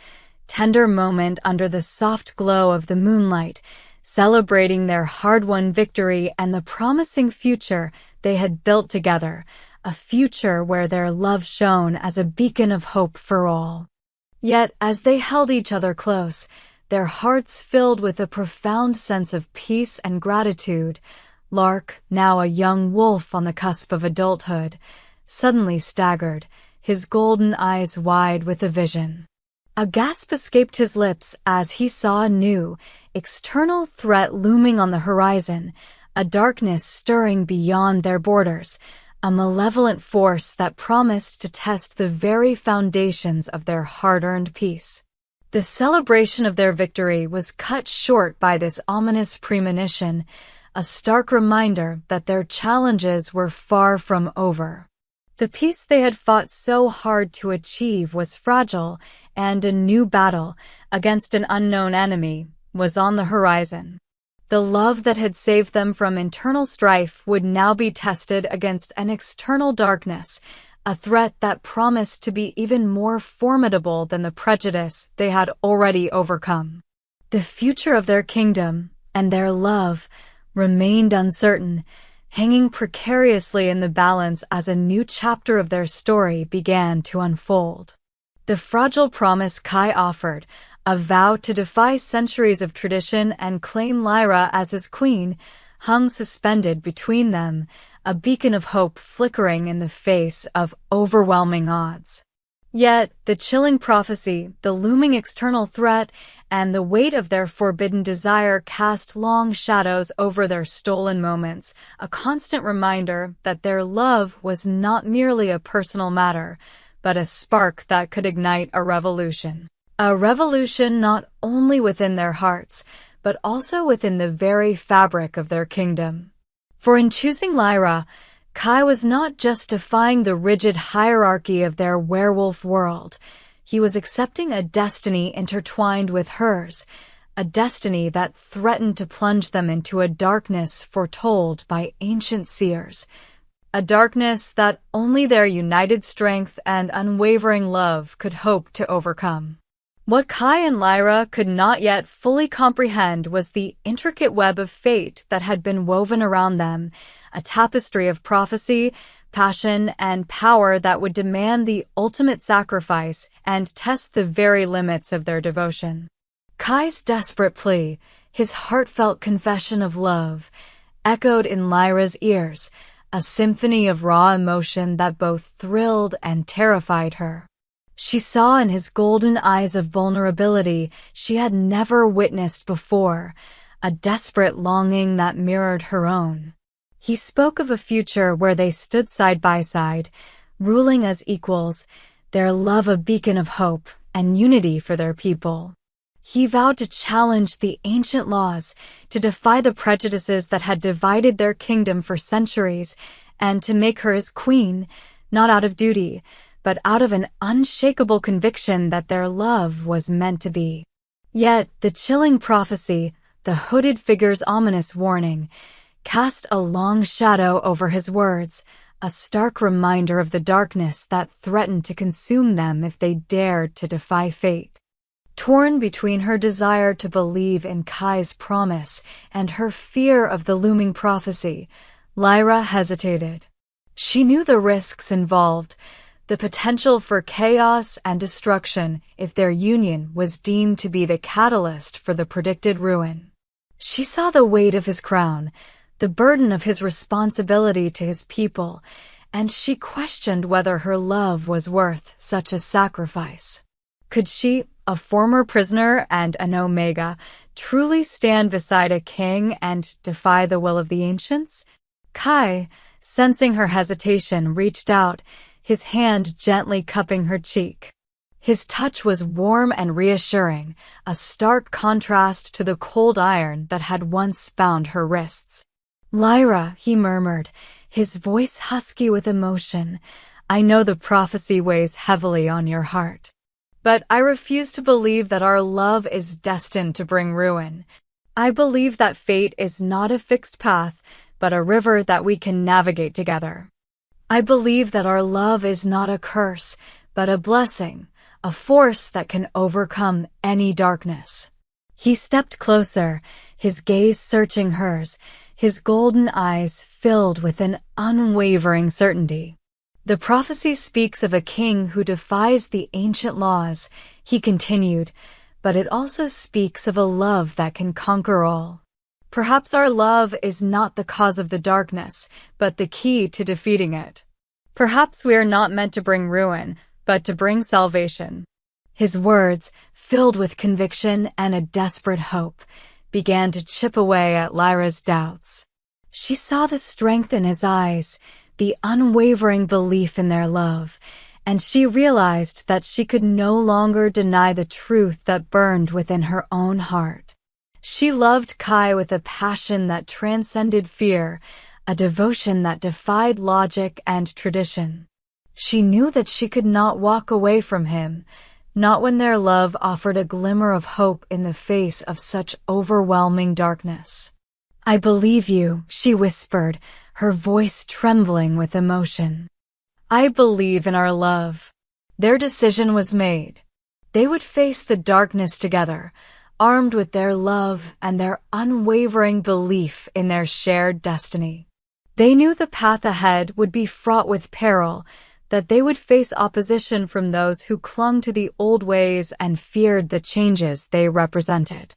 S1: tender moment under the soft glow of the moonlight, celebrating their hard-won victory and the promising future they had built together, a future where their love shone as a beacon of hope for all. Yet, as they held each other close, their hearts filled with a profound sense of peace and gratitude, Lark, now a young wolf on the cusp of adulthood, suddenly staggered, his golden eyes wide with a vision. A gasp escaped his lips as he saw a new, external threat looming on the horizon, a darkness stirring beyond their borders, a malevolent force that promised to test the very foundations of their hard-earned peace. The celebration of their victory was cut short by this ominous premonition, a stark reminder that their challenges were far from over. The peace they had fought so hard to achieve was fragile, and a new battle, against an unknown enemy, was on the horizon. The love that had saved them from internal strife would now be tested against an external darkness, a threat that promised to be even more formidable than the prejudice they had already overcome. The future of their kingdom and their love remained uncertain, hanging precariously in the balance as a new chapter of their story began to unfold. The fragile promise Kai offered, a vow to defy centuries of tradition and claim Lyra as his queen, hung suspended between them, a beacon of hope flickering in the face of overwhelming odds. Yet, the chilling prophecy, the looming external threat, and the weight of their forbidden desire cast long shadows over their stolen moments, a constant reminder that their love was not merely a personal matter, but a spark that could ignite a revolution. A revolution not only within their hearts, but also within the very fabric of their kingdom. For in choosing Lyra, Kai was not just defying the rigid hierarchy of their werewolf world. He was accepting a destiny intertwined with hers, a destiny that threatened to plunge them into a darkness foretold by ancient seers, a darkness that only their united strength and unwavering love could hope to overcome. What Kai and Lyra could not yet fully comprehend was the intricate web of fate that had been woven around them, a tapestry of prophecy, passion, and power that would demand the ultimate sacrifice and test the very limits of their devotion. Kai's desperate plea, his heartfelt confession of love, echoed in Lyra's ears, a symphony of raw emotion that both thrilled and terrified her. She saw in his golden eyes a vulnerability she had never witnessed before, a desperate longing that mirrored her own. He spoke of a future where they stood side by side, ruling as equals, their love a beacon of hope and unity for their people. He vowed to challenge the ancient laws, to defy the prejudices that had divided their kingdom for centuries, and to make her his queen, not out of duty, but out of an unshakable conviction that their love was meant to be. Yet the chilling prophecy, the hooded figure's ominous warning, cast a long shadow over his words, a stark reminder of the darkness that threatened to consume them if they dared to defy fate. Torn between her desire to believe in Kai's promise and her fear of the looming prophecy, Lyra hesitated. She knew the risks involved, the potential for chaos and destruction if their union was deemed to be the catalyst for the predicted ruin. She saw the weight of his crown, the burden of his responsibility to his people, and she questioned whether her love was worth such a sacrifice. Could she, a former prisoner and an Omega, truly stand beside a king and defy the will of the ancients? Kai, sensing her hesitation, reached out, his hand gently cupping her cheek. His touch was warm and reassuring, a stark contrast to the cold iron that had once bound her wrists. "Lyra," he murmured, his voice husky with emotion, "I know the prophecy weighs heavily on your heart. But I refuse to believe that our love is destined to bring ruin. I believe that fate is not a fixed path, but a river that we can navigate together. I believe that our love is not a curse, but a blessing, a force that can overcome any darkness." He stepped closer, his gaze searching hers, his golden eyes filled with an unwavering certainty. "The prophecy speaks of a king who defies the ancient laws," he continued, "but it also speaks of a love that can conquer all. Perhaps our love is not the cause of the darkness, but the key to defeating it. Perhaps we are not meant to bring ruin, but to bring salvation." His words, filled with conviction and a desperate hope, began to chip away at Lyra's doubts. She saw the strength in his eyes, the unwavering belief in their love, and she realized that she could no longer deny the truth that burned within her own heart. She loved Kai with a passion that transcended fear, a devotion that defied logic and tradition. She knew that she could not walk away from him, not when their love offered a glimmer of hope in the face of such overwhelming darkness. "I believe you," she whispered, her voice trembling with emotion. "I believe in our love." Their decision was made. They would face the darkness together, armed with their love and their unwavering belief in their shared destiny. They knew the path ahead would be fraught with peril, that they would face opposition from those who clung to the old ways and feared the changes they represented.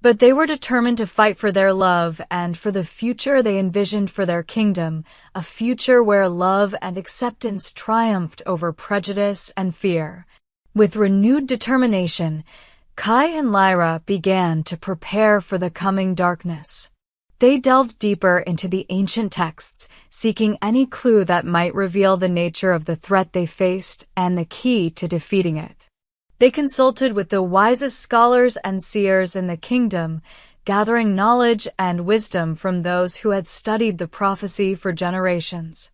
S1: But they were determined to fight for their love and for the future they envisioned for their kingdom, a future where love and acceptance triumphed over prejudice and fear. With renewed determination, Kai and Lyra began to prepare for the coming darkness. They delved deeper into the ancient texts, seeking any clue that might reveal the nature of the threat they faced and the key to defeating it. They consulted with the wisest scholars and seers in the kingdom, gathering knowledge and wisdom from those who had studied the prophecy for generations.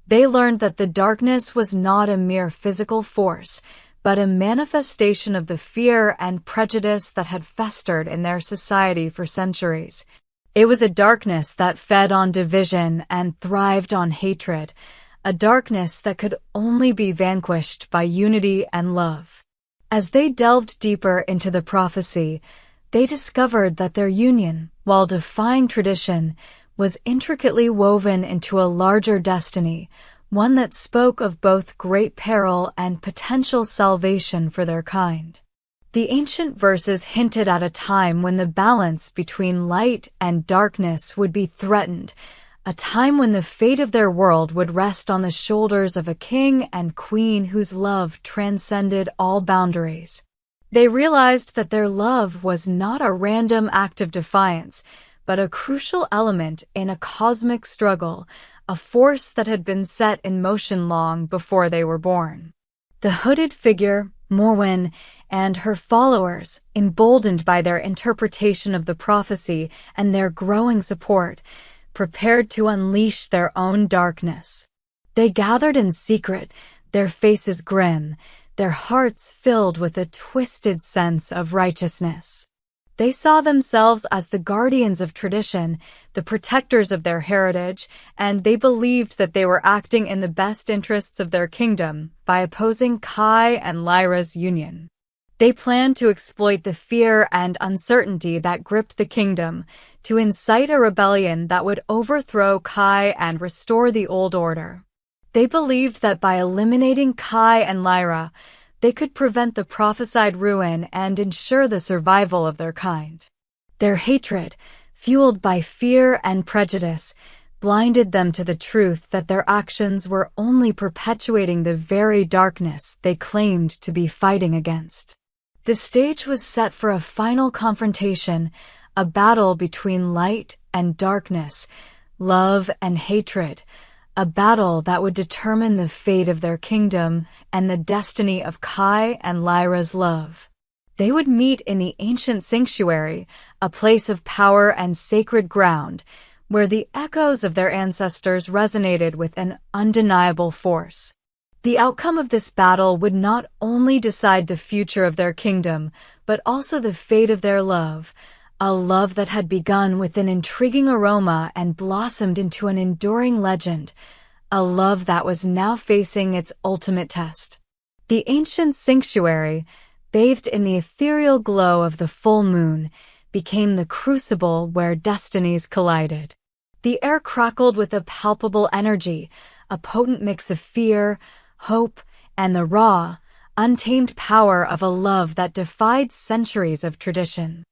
S1: They learned that the darkness was not a mere physical force, but a manifestation of the fear and prejudice that had festered in their society for centuries. It was a darkness that fed on division and thrived on hatred, a darkness that could only be vanquished by unity and love. As they delved deeper into the prophecy, they discovered that their union, while defying tradition, was intricately woven into a larger destiny, one that spoke of both great peril and potential salvation for their kind. The ancient verses hinted at a time when the balance between light and darkness would be threatened, a time when the fate of their world would rest on the shoulders of a king and queen whose love transcended all boundaries. They realized that their love was not a random act of defiance, but a crucial element in a cosmic struggle, a force that had been set in motion long before they were born. The hooded figure, Morwen, and her followers, emboldened by their interpretation of the prophecy and their growing support, prepared to unleash their own darkness. They gathered in secret, their faces grim, their hearts filled with a twisted sense of righteousness. They saw themselves as the guardians of tradition, the protectors of their heritage, and they believed that they were acting in the best interests of their kingdom by opposing Kai and Lyra's union. They planned to exploit the fear and uncertainty that gripped the kingdom, to incite a rebellion that would overthrow Kai and restore the old order. They believed that by eliminating Kai and Lyra, they could prevent the prophesied ruin and ensure the survival of their kind. Their hatred, fueled by fear and prejudice, blinded them to the truth that their actions were only perpetuating the very darkness they claimed to be fighting against. The stage was set for a final confrontation, a battle between light and darkness, love and hatred, a battle that would determine the fate of their kingdom and the destiny of Kai and Lyra's love. They would meet in the ancient sanctuary, a place of power and sacred ground, where the echoes of their ancestors resonated with an undeniable force. The outcome of this battle would not only decide the future of their kingdom, but also the fate of their love, a love that had begun with an intriguing aroma and blossomed into an enduring legend, a love that was now facing its ultimate test. The ancient sanctuary, bathed in the ethereal glow of the full moon, became the crucible where destinies collided. The air crackled with a palpable energy, a potent mix of fear, hope, and the raw, untamed power of a love that defied centuries of tradition.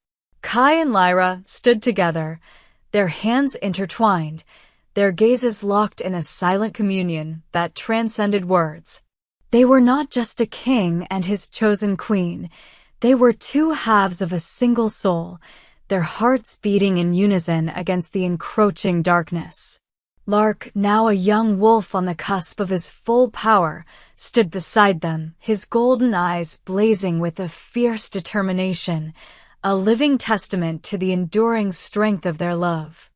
S1: Kai and Lyra stood together, their hands intertwined, their gazes locked in a silent communion that transcended words. They were not just a king and his chosen queen, they were two halves of a single soul, their hearts beating in unison against the encroaching darkness. Lark, now a young wolf on the cusp of his full power, stood beside them, his golden eyes blazing with a fierce determination, a living testament to the enduring strength of their love.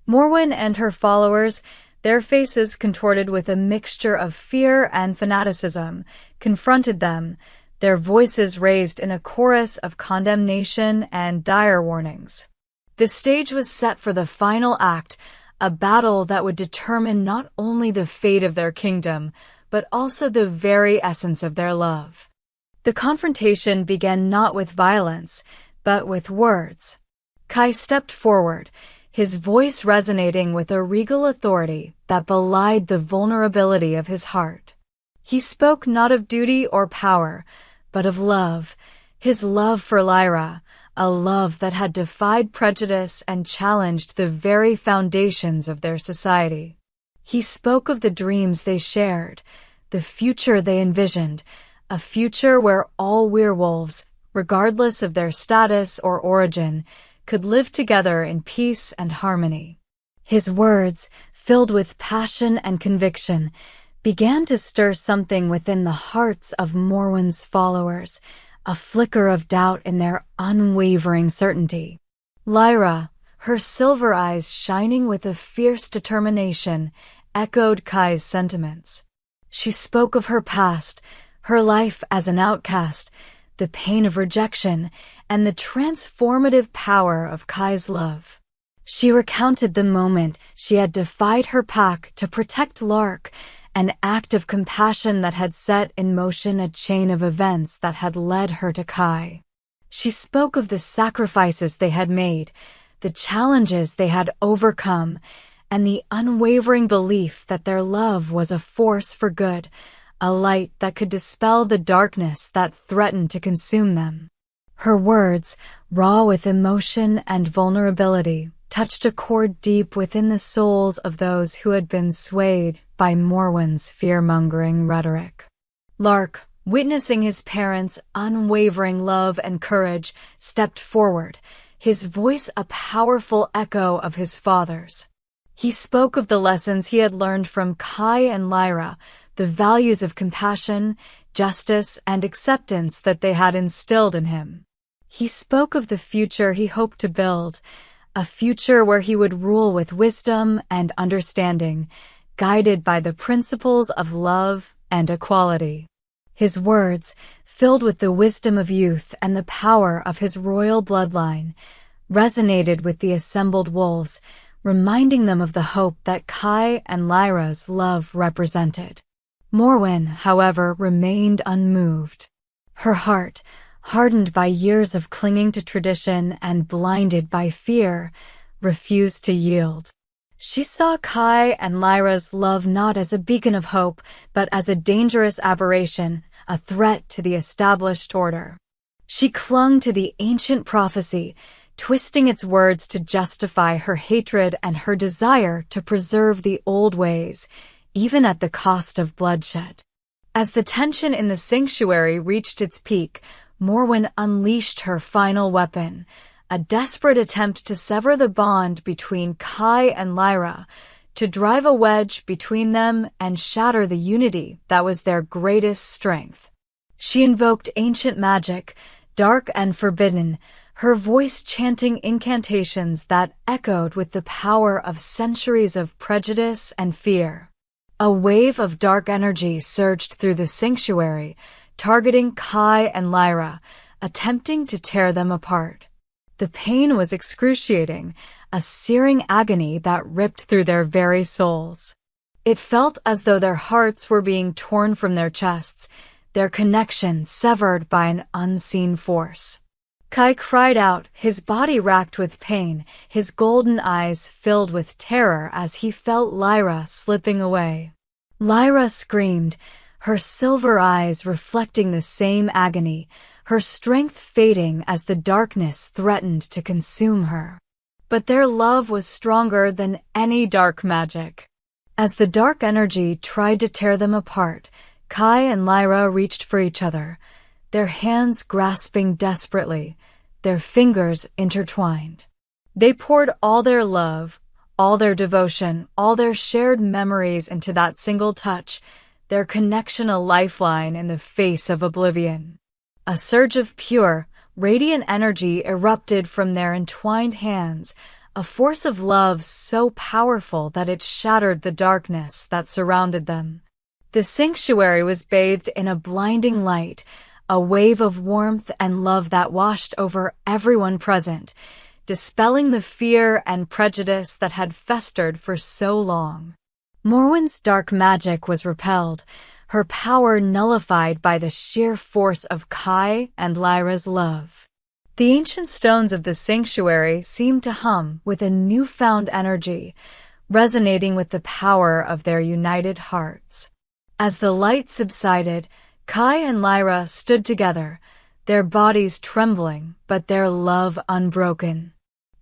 S1: Morwen and her followers, their faces contorted with a mixture of fear and fanaticism, confronted them, their voices raised in a chorus of condemnation and dire warnings. The stage was set for the final act, a battle that would determine not only the fate of their kingdom, but also the very essence of their love. The confrontation began not with violence, but with words. Kai stepped forward, his voice resonating with a regal authority that belied the vulnerability of his heart. He spoke not of duty or power, but of love, his love for Lyra, a love that had defied prejudice and challenged the very foundations of their society. He spoke of the dreams they shared, the future they envisioned, a future where all werewolves, regardless of their status or origin, could live together in peace and harmony. His words, filled with passion and conviction, began to stir something within the hearts of Morwen's followers, a flicker of doubt in their unwavering certainty. Lyra, her silver eyes shining with a fierce determination, echoed Kai's sentiments. She spoke of her past, her life as an outcast, the pain of rejection, and the transformative power of Kai's love. She recounted the moment she had defied her pack to protect Lark, an act of compassion that had set in motion a chain of events that had led her to Kai. She spoke of the sacrifices they had made, the challenges they had overcome, and the unwavering belief that their love was a force for good, a light that could dispel the darkness that threatened to consume them. Her words, raw with emotion and vulnerability, touched a chord deep within the souls of those who had been swayed by Morwen's fear-mongering rhetoric. Lark, witnessing his parents' unwavering love and courage, stepped forward, his voice a powerful echo of his father's. He spoke of the lessons he had learned from Kai and Lyra, the values of compassion, justice, and acceptance that they had instilled in him. He spoke of the future he hoped to build, a future where he would rule with wisdom and understanding, guided by the principles of love and equality. His words, filled with the wisdom of youth and the power of his royal bloodline, resonated with the assembled wolves, reminding them of the hope that Kai and Lyra's love represented. Morwen, however, remained unmoved. Her heart, hardened by years of clinging to tradition and blinded by fear, refused to yield. She saw Kai and Lyra's love not as a beacon of hope, but as a dangerous aberration, a threat to the established order. She clung to the ancient prophecy, twisting its words to justify her hatred and her desire to preserve the old ways, even at the cost of bloodshed. As the tension in the sanctuary reached its peak, Morwen unleashed her final weapon, a desperate attempt to sever the bond between Kai and Lyra, to drive a wedge between them and shatter the unity that was their greatest strength. She invoked ancient magic, dark and forbidden, her voice chanting incantations that echoed with the power of centuries of prejudice and fear. A wave of dark energy surged through the sanctuary, targeting Kai and Lyra, attempting to tear them apart. The pain was excruciating, a searing agony that ripped through their very souls. It felt as though their hearts were being torn from their chests, their connection severed by an unseen force. Kai cried out, his body racked with pain, his golden eyes filled with terror as he felt Lyra slipping away. Lyra screamed, her silver eyes reflecting the same agony, her strength fading as the darkness threatened to consume her. But their love was stronger than any dark magic. As the dark energy tried to tear them apart, Kai and Lyra reached for each other, their hands grasping desperately, their fingers intertwined. They poured all their love, all their devotion, all their shared memories into that single touch, their connection a lifeline in the face of oblivion. A surge of pure, radiant energy erupted from their entwined hands, a force of love so powerful that it shattered the darkness that surrounded them. The sanctuary was bathed in a blinding light, a wave of warmth and love that washed over everyone present, dispelling the fear and prejudice that had festered for so long. Morwen's dark magic was repelled, her power nullified by the sheer force of Kai and Lyra's love. The ancient stones of the sanctuary seemed to hum with a newfound energy, resonating with the power of their united hearts. As the light subsided, Kai and Lyra stood together, their bodies trembling but their love unbroken.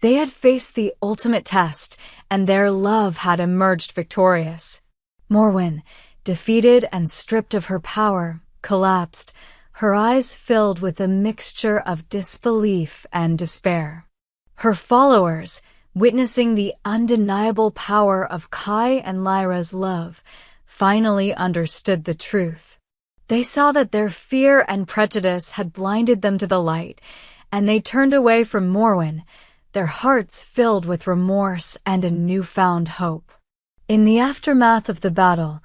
S1: They had faced the ultimate test, and their love had emerged victorious. Morwen, defeated and stripped of her power, collapsed, her eyes filled with a mixture of disbelief and despair. Her followers, witnessing the undeniable power of Kai and Lyra's love, finally understood the truth. They saw that their fear and prejudice had blinded them to the light, and they turned away from Morwen, their hearts filled with remorse and a newfound hope. In the aftermath of the battle,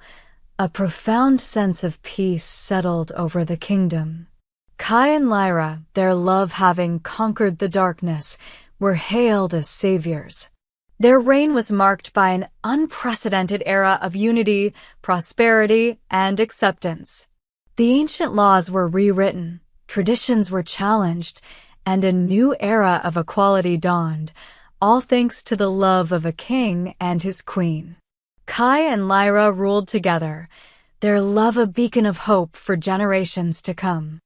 S1: a profound sense of peace settled over the kingdom. Kai and Lyra, their love having conquered the darkness, were hailed as saviors. Their reign was marked by an unprecedented era of unity, prosperity, and acceptance. The ancient laws were rewritten, traditions were challenged, and a new era of equality dawned, all thanks to the love of a king and his queen. Kai and Lyra ruled together, their love a beacon of hope for generations to come.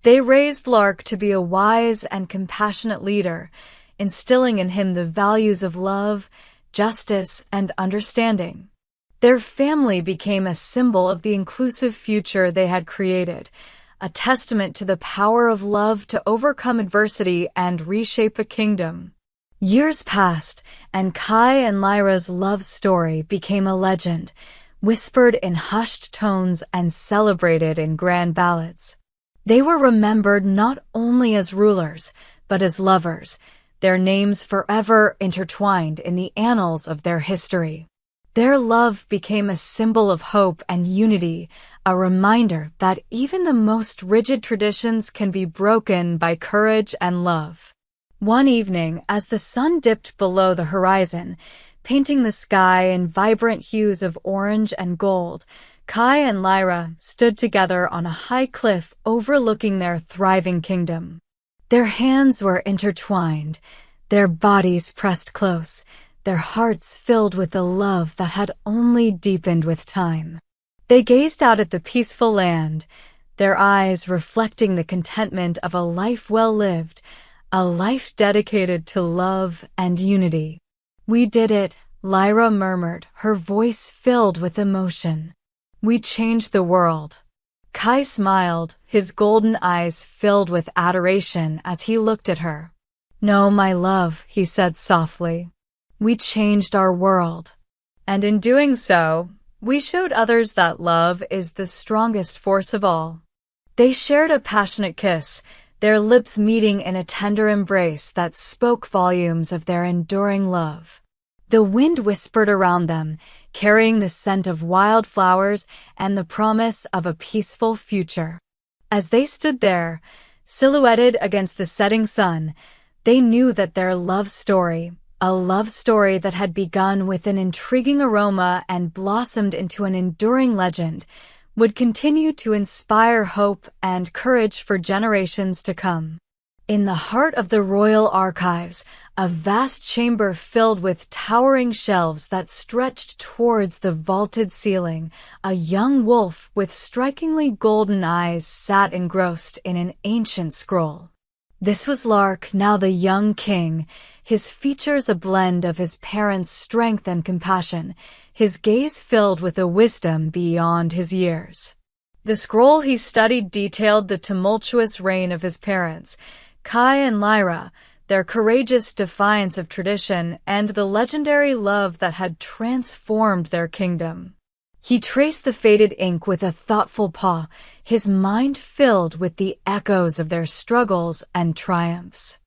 S1: They raised Lark to be a wise and compassionate leader, instilling in him the values of love, justice, and understanding. Their family became a symbol of the inclusive future they had created, a testament to the power of love to overcome adversity and reshape a kingdom. Years passed, and Kai and Lyra's love story became a legend, whispered in hushed tones and celebrated in grand ballads. They were remembered not only as rulers, but as lovers, their names forever intertwined in the annals of their history. Their love became a symbol of hope and unity, a reminder that even the most rigid traditions can be broken by courage and love. One evening, as the sun dipped below the horizon, painting the sky in vibrant hues of orange and gold, Kai and Lyra stood together on a high cliff overlooking their thriving kingdom. Their hands were intertwined, their bodies pressed close, their hearts filled with a love that had only deepened with time. They gazed out at the peaceful land, their eyes reflecting the contentment of a life well lived, a life dedicated to love and unity. "We did it," Lyra murmured, her voice filled with emotion. "We changed the world." Kai smiled, his golden eyes filled with adoration as he looked at her. "No, my love," he said softly. "We changed our world. And in doing so, we showed others that love is the strongest force of all." They shared a passionate kiss, their lips meeting in a tender embrace that spoke volumes of their enduring love. The wind whispered around them, carrying the scent of wildflowers and the promise of a peaceful future. As they stood there, silhouetted against the setting sun, they knew that their love story, a love story that had begun with an intriguing aroma and blossomed into an enduring legend, would continue to inspire hope and courage for generations to come. In the heart of the royal archives, a vast chamber filled with towering shelves that stretched towards the vaulted ceiling, a young wolf with strikingly golden eyes sat engrossed in an ancient scroll. This was Lark, now the young king, his features a blend of his parents' strength and compassion, his gaze filled with a wisdom beyond his years. The scroll he studied detailed the tumultuous reign of his parents, Kai and Lyra, their courageous defiance of tradition, and the legendary love that had transformed their kingdom. He traced the faded ink with a thoughtful paw, his mind filled with the echoes of their struggles and triumphs.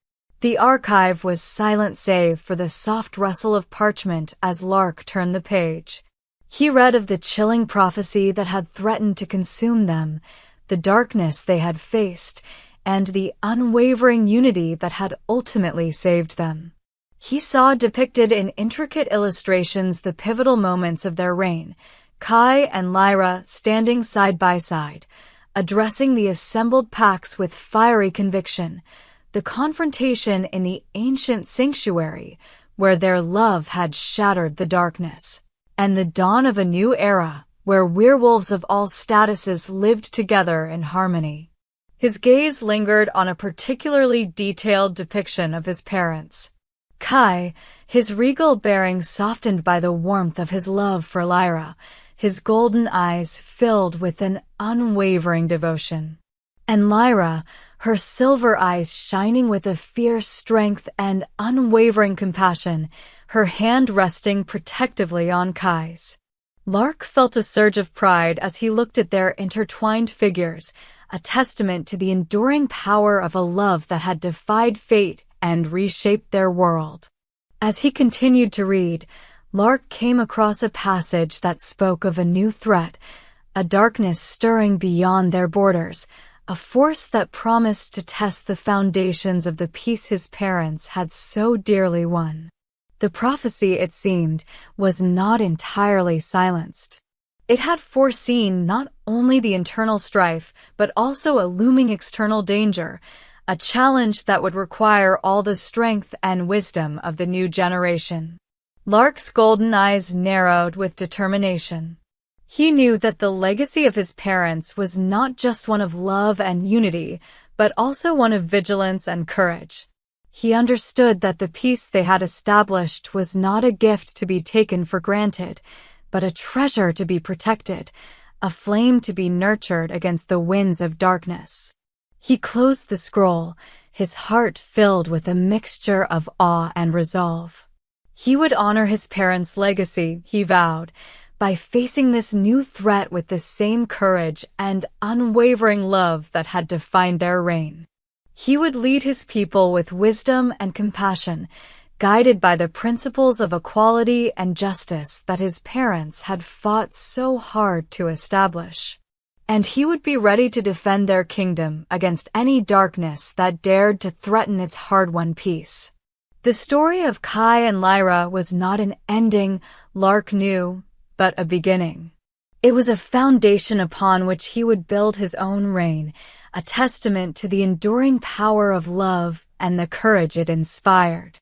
S1: The archive was silent save for the soft rustle of parchment as Lark turned the page. He read of the chilling prophecy that had threatened to consume them, the darkness they had faced, and the unwavering unity that had ultimately saved them. He saw depicted in intricate illustrations the pivotal moments of their reign, Kai and Lyra standing side by side, addressing the assembled packs with fiery conviction, the confrontation in the ancient sanctuary where their love had shattered the darkness, and the dawn of a new era where werewolves of all statuses lived together in harmony. His gaze lingered on a particularly detailed depiction of his parents. Kai, his regal bearing softened by the warmth of his love for Lyra, his golden eyes filled with an unwavering devotion. And Lyra, her silver eyes shining with a fierce strength and unwavering compassion, her hand resting protectively on Kai's. Lark felt a surge of pride as he looked at their intertwined figures, a testament to the enduring power of a love that had defied fate and reshaped their world. As he continued to read, Lark came across a passage that spoke of a new threat, a darkness stirring beyond their borders, a force that promised to test the foundations of the peace his parents had so dearly won. The prophecy, it seemed, was not entirely silenced. It had foreseen not only the internal strife, but also a looming external danger, a challenge that would require all the strength and wisdom of the new generation. Lark's golden eyes narrowed with determination. He knew that the legacy of his parents was not just one of love and unity, but also one of vigilance and courage. He understood that the peace they had established was not a gift to be taken for granted, but a treasure to be protected, a flame to be nurtured against the winds of darkness. He closed the scroll, his heart filled with a mixture of awe and resolve. He would honor his parents' legacy, he vowed, by facing this new threat with the same courage and unwavering love that had defined their reign. He would lead his people with wisdom and compassion, guided by the principles of equality and justice that his parents had fought so hard to establish. And he would be ready to defend their kingdom against any darkness that dared to threaten its hard-won peace. The story of Kai and Lyra was not an ending, Lark knew, but a beginning. It was a foundation upon which he would build his own reign, a testament to the enduring power of love and the courage it inspired.